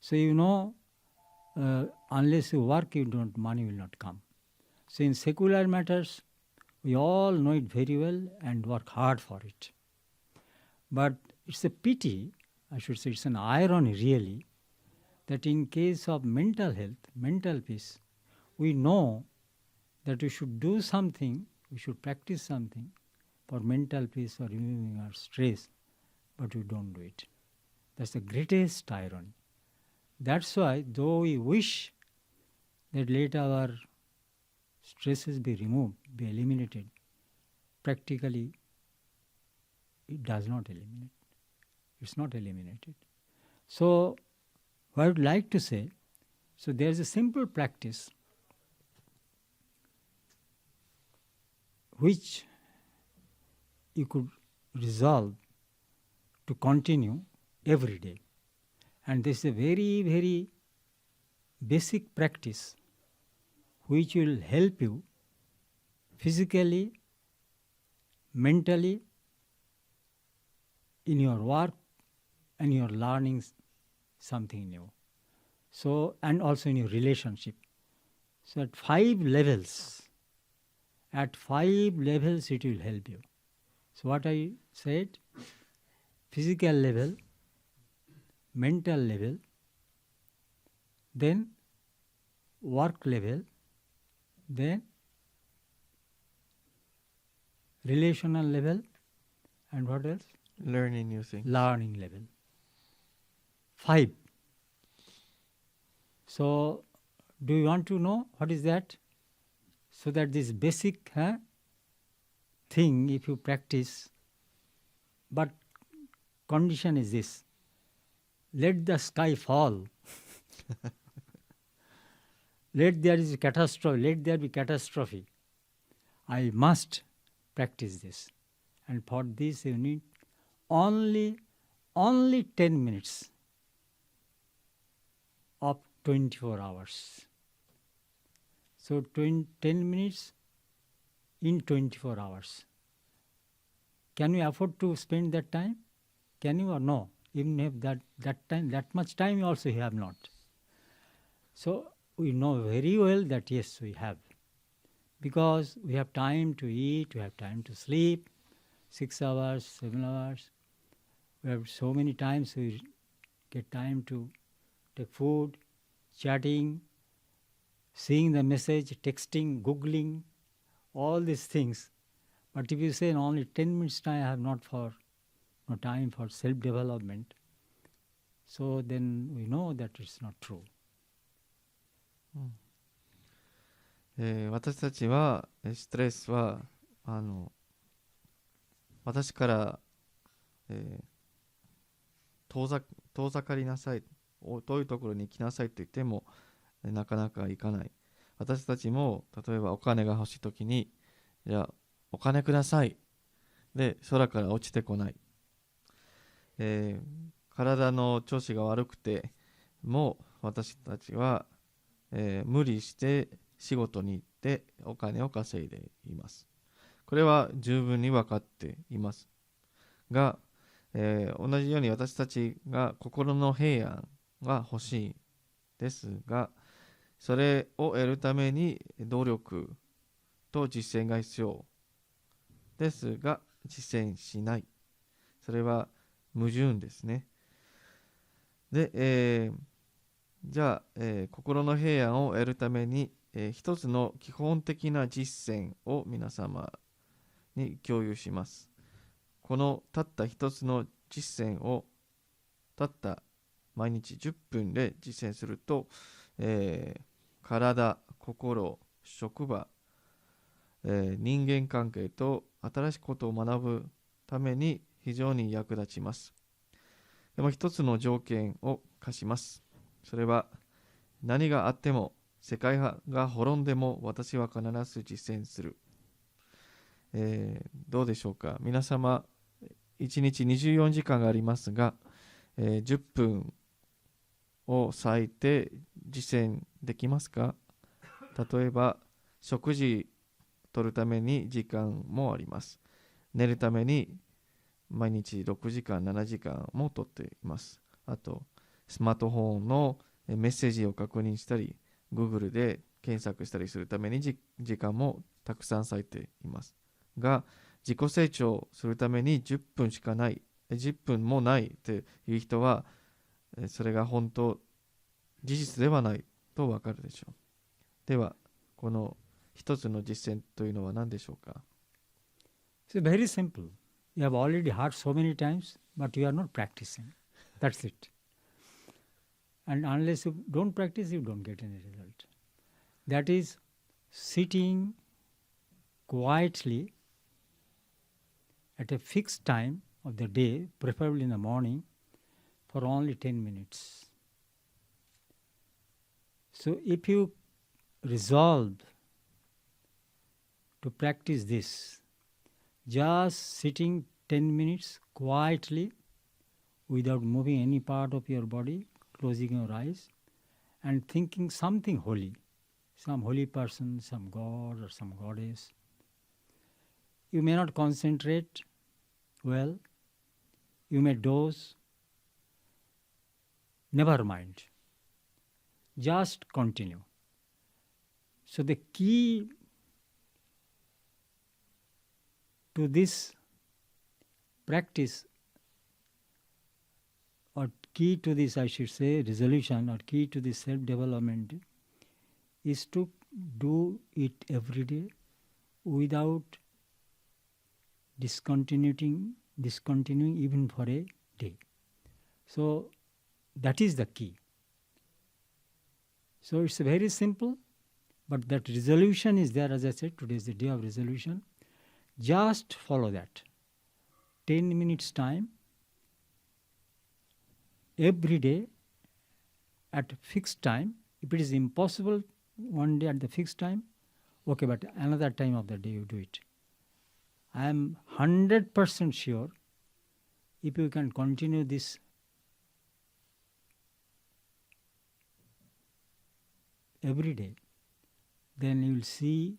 So unless you work, money will not come. So in secular matters, we all know it very well and work hard for it. But it's a pity, I should say it's an irony really, that in case of mental health, mental peace, we know that we should do something We should practice something for mental peace, for removing our stress, but we don't do it. That's the greatest irony. That's why, though we wish that let our stresses be removed, be eliminated, practically it does not eliminate. It's not eliminated. So, what I would like to say, so there's a simple practice which you could resolve to continue every day. And this is a very, very basic practice which will help you physically, mentally, in your work and your learning something new. So, and also in your relationship. So at 5 levels it will help you. So what I said, physical level, mental level, then work level, then relational level, and what else? Learning new things. Learning level. 5. So, do you want to know what is that? So that this basic thing, if you practice, but condition is this: let the sky fall. Let there be catastrophe. I must practice this, and for this you need only 10 minutes of 24 hours. So 10 minutes in 24 hours. Can you afford to spend that time? Can you or no? Even if that time, that much time also you have not. So we know very well that yes, we have. Because we have time to eat, we have time to sleep, 6 hours, 7 hours. We have so many times we get time to take food, chatting, seeing the message, texting, googling, all these things. But if you say only 10 minutes time I have no time for self-development, so then we know that it's not true. 私たちはストレスは私から、遠ざかりなさい、遠いところに行きなさいと言ってもなかなか行かない。私たちも例えばお金が欲しいときに、じゃあお金くださいで空から落ちてこない。体の調子が悪くても私たちは、無理して仕事に行ってお金を稼いでいます。これは十分に分かっていますが、同じように私たちが心の平安が欲しいですが、それを得るために努力と実践が必要ですが、実践しない。それは矛盾ですね。で、じゃあ、心の平安を得るために、一つの基本的な実践を皆様に共有します。このたった一つの実践をたった毎日10分で実践すると、体、心、職場、人間関係と新しいことを学ぶために非常に役立ちます。でも一つの条件を課します。それは何があっても世界が滅んでも私は必ず実践する。どうでしょうか。皆様1日24時間がありますが、10分を割いて実践できますか。例えば食事とるために時間もあります。寝るために毎日6時間7時間もとっています。あとスマートフォンのメッセージを確認したり Google で検索したりするために時間もたくさん割いていますが、自己成長するために10分しかない、10分もないという人はそれが本当事実ではないとわかるでしょう。ではこの一つの実践というのは何でしょうか？ It's very simple. You have already heard so many times, but you are not practicing. That's it. And unless you don't practice, you don't get any result. That is sitting quietly at a fixed time of the day, preferably in the morning, for only 10 minutes. So if you resolve to practice this, just sitting 10 minutes quietly without moving any part of your body, closing your eyes and thinking something holy, some holy person, some god or some goddess. You may not concentrate well, you may doze, never mind. Just continue. So the key to this practice, or key to this, I should say, resolution, or key to this self-development, is to do it every day without discontinuing even for a day. So that is the key. So it's very simple, but that resolution is there. As I said, today is the day of resolution. Just follow that. 10 minutes time every day at fixed time. If it is impossible one day at the fixed time, okay, but another time of the day you do it. I am 100% sure if you can continue this every day, then you will see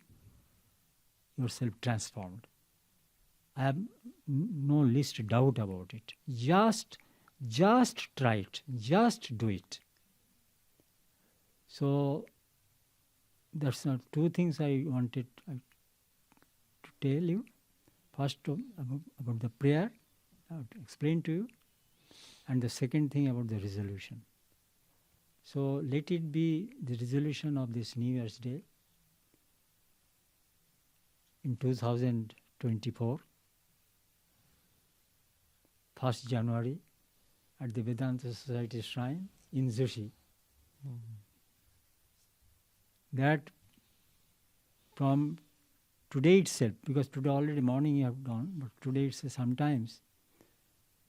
yourself transformed. I have no least doubt about it. Just try it. Just do it. So that's not two things I wanted to tell you. First about the prayer, to explain to you, and the second thing about the resolution. So let it be the resolution of this New Year's Day in 2024, 1st January, at the Vedanta Society Shrine in Zushi. That from today itself, because today already morning you have done, but today it's sometimes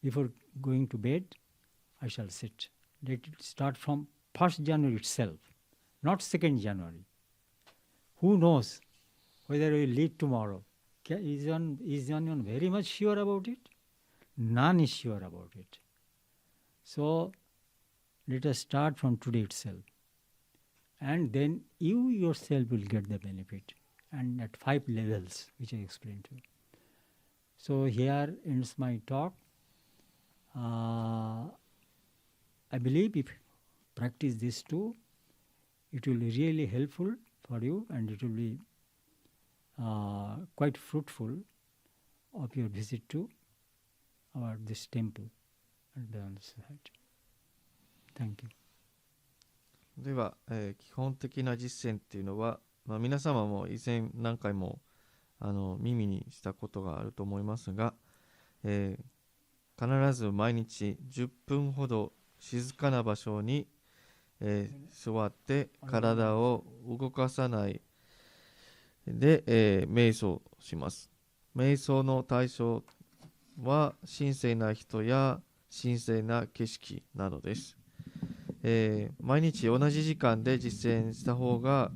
before going to bed, I shall sit. Let it start from 1st January itself, not 2nd January. Who knows whether we will lead tomorrow? Is anyone very much sure about it? None is sure about it. So let us start from today itself. And then you yourself will get the benefit. And at 5 levels, which I explained to you. So here ends my talk. I believe if practice this too, it will be really helpful for you, and it will be quite fruitful of your visit to this temple and the society. Thank you. では、基本的な実践っていうのは、皆様も以前何回も耳にしたことがあると思いますが、必ず毎日10分ほど静かな場所に、座って体を動かさないで、瞑想します。瞑想の対象は神聖な人や神聖な景色などです。毎日同じ時間で実践した方が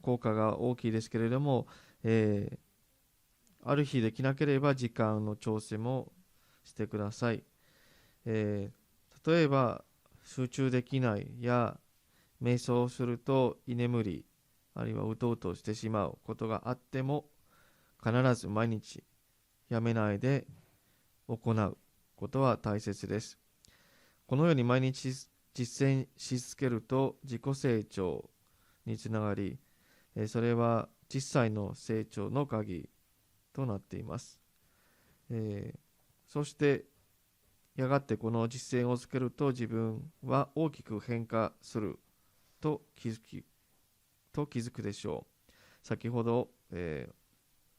効果が大きいですけれども、ある日できなければ時間の調整もしてください。例えば集中できないや瞑想をすると居眠りあるいはうとうとしてしまうことがあっても、必ず毎日やめないで行うことは大切です。このように毎日実践し続けると自己成長につながり、それは実際の成長の鍵となっています。そしてやがてこの実践をつけると自分は大きく変化すると気づきと気づくでしょう。先ほど、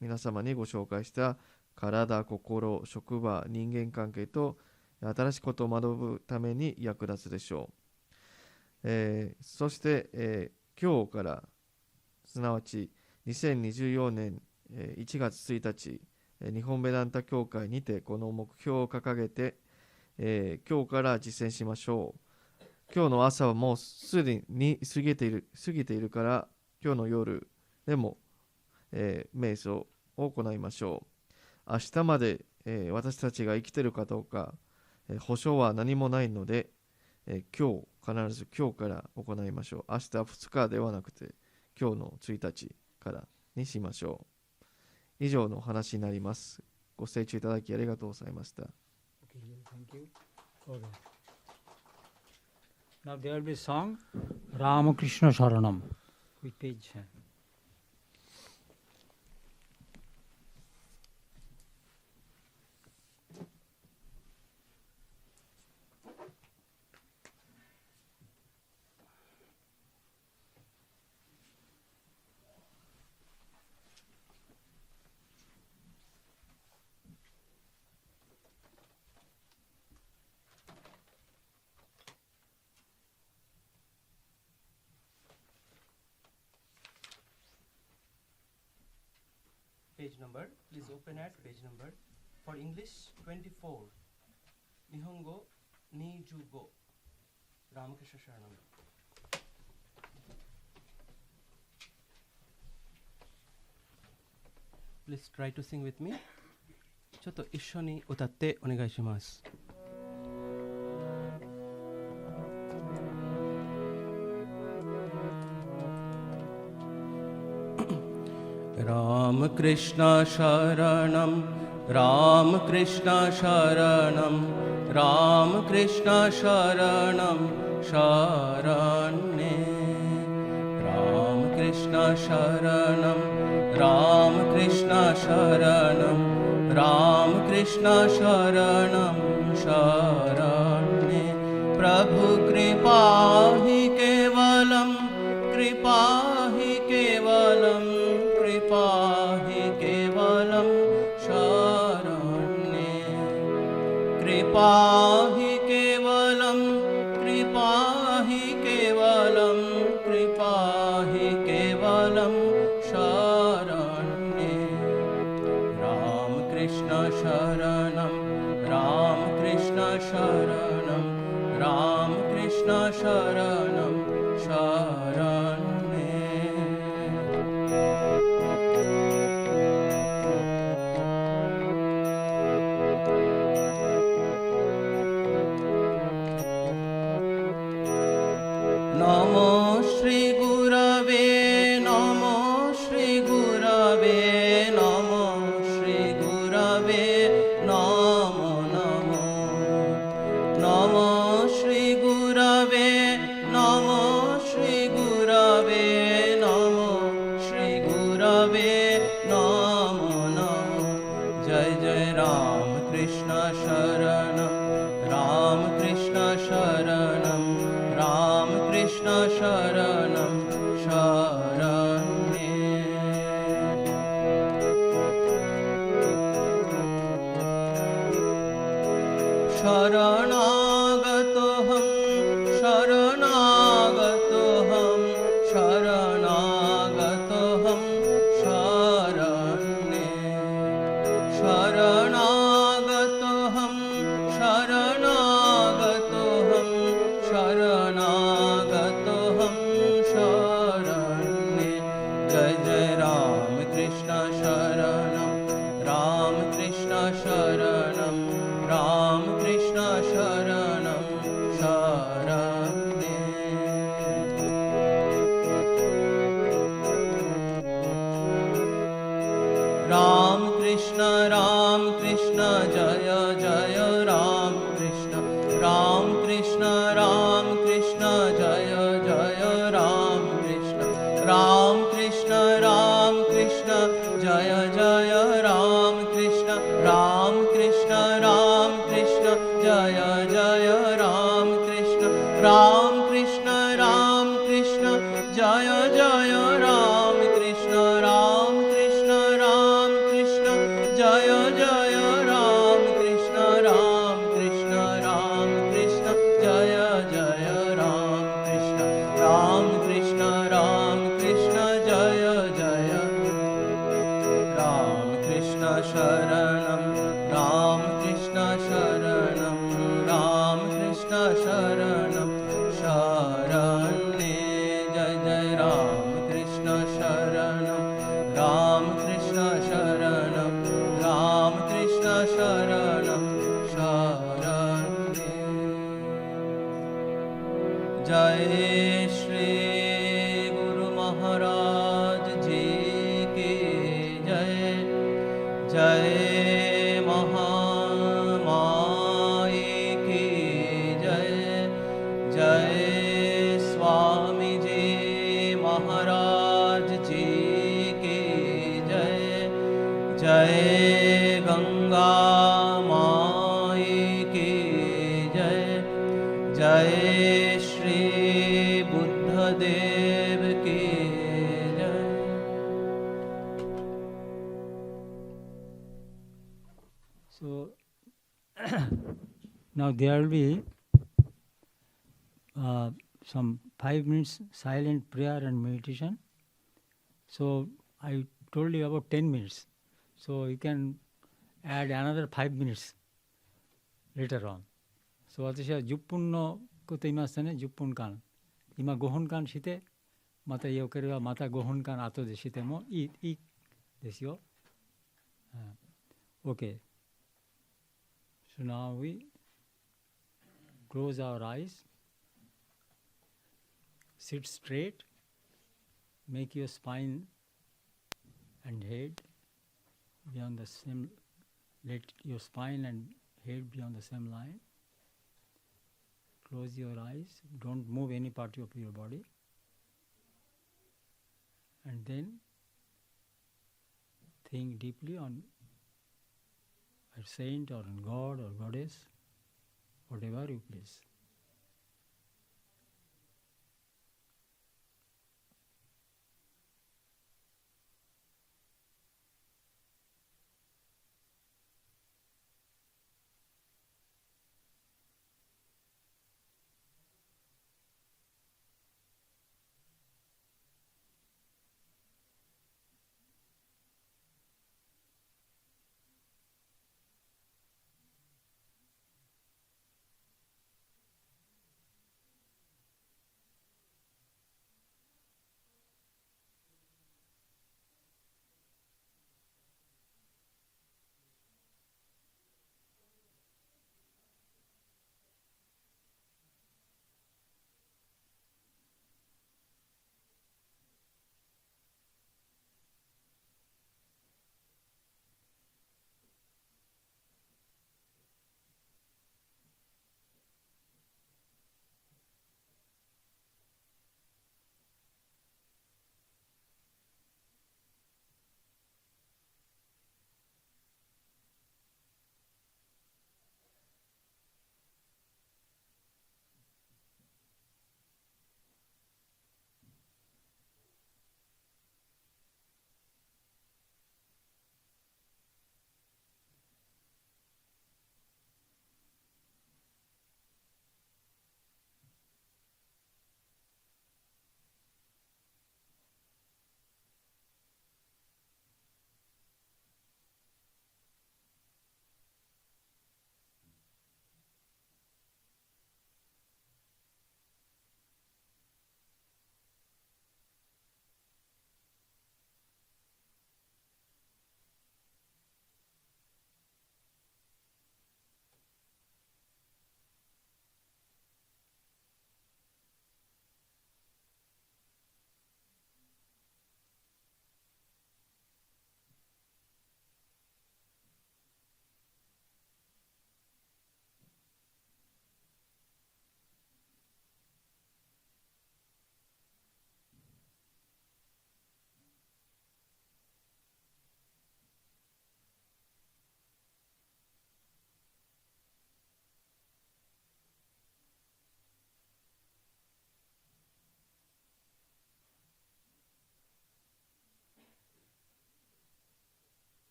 皆様にご紹介した体、心、職場、人間関係と新しいことを学ぶために役立つでしょう。そして、今日からすなわち2024年1月1日日本ベダンタ協会にてこの目標を掲げて、今日から実践しましょう。今日の朝はもうすでに過ぎているから今日の夜でも、瞑想を行いましょう。明日まで、私たちが生きているかどうか、保証は何もないので、今日必ず今日から行いましょう。明日2日ではなくて今日の1日からにしましょう。以上のお話になります。ご清聴いただきありがとうございました。Thank you. Okay. Now there will be a song, Ramakrishna Sharanam. Which page? Page number, please open at page number. For English 24, Nihongo 25, Ramakrishna Sharanam. Please try to sing with me. ちょっと一緒に歌ってお願いします。राम Krishna शरणं राम कृष्ण शरणं राम कृष्ण शरणं शरण्ये राम कृष्ण शरणं राम कृष्ण शरणं राम कृष्ण शरणं शरण्ये प्रभु कृपा हि केवलं कृपा हि केवलं कृपा हि केवलं शरण्ये कृपा हि केवलं कृपा हि केवलं कृपा हि केवलं शरण्ये राम कृष्ण शरणं राम कृष्ण शरणं राम कृष्ण शरणं शरण्ये नमो श्री गुरवे नमो श्री गुरवे नमो श्री गुरवे नमो नमो नमो श्री गुरवे नमो श्री गुरवे नमो श्री गुरवे नमो नमो जय जय राम कृष्ण शरणं राम कृष्ण शरणं राम कृष्ण शरणं शरण्ये शरणागतोऽहं शरणागतोऽहं शरणागतोऽहं शरण्ये शरणागतोऽहं शरणागतोऽहं शरणागतोऽहं शरण्ये जय जय राम कृष्ण शरणं राम कृष्ण शरणं राम कृष्ण शरणं शरण्ये राम कृष्ण जय जय राम कृष्ण जय जय राम कृष्ण जय जय राम कृष्ण जय जय राम कृष्ण जय जय महाराज जी की जय। जय गंगा माई की जय। जय श्री बुद्धदेव की जय। So now there will be some 5 minutes silent prayer and meditation. So I told you about 10 minutes. So you can add another 5 minutes later on. So 私は10分のこと言いましたね、10分間。今5分間して、またよければまた5分間後でしてもいいですよ。Okay. So now we close our eyes, sit straight, make your spine and head be on the same, let your spine and head be on the same line. Close your eyes, don't move any part of your body. And then think deeply on a saint or on God or goddess, whatever you please.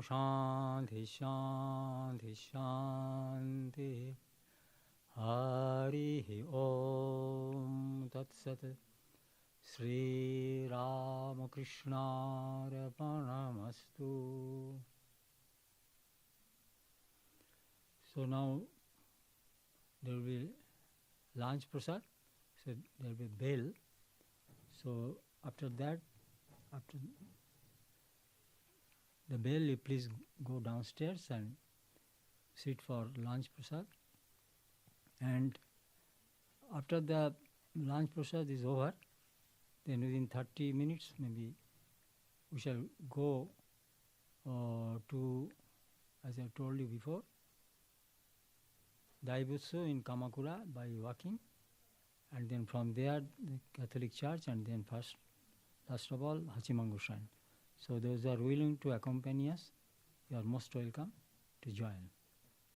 Shanti Shanti Shanti. Hari Om Tat Sat. Sri Ramakrishna Arpanamastu. So now there will be lunch prasad, so there will be bell. So after that, after the bell, you please go downstairs and sit for lunch prasad. And after the lunch prasad is over, then within 30 minutes maybe we shall go to, as I told you before, Daibutsu in Kamakura by walking, and then from there the Catholic Church, and then last of all Hachimangu Shrine. So those who are willing to accompany us, you are most welcome to join.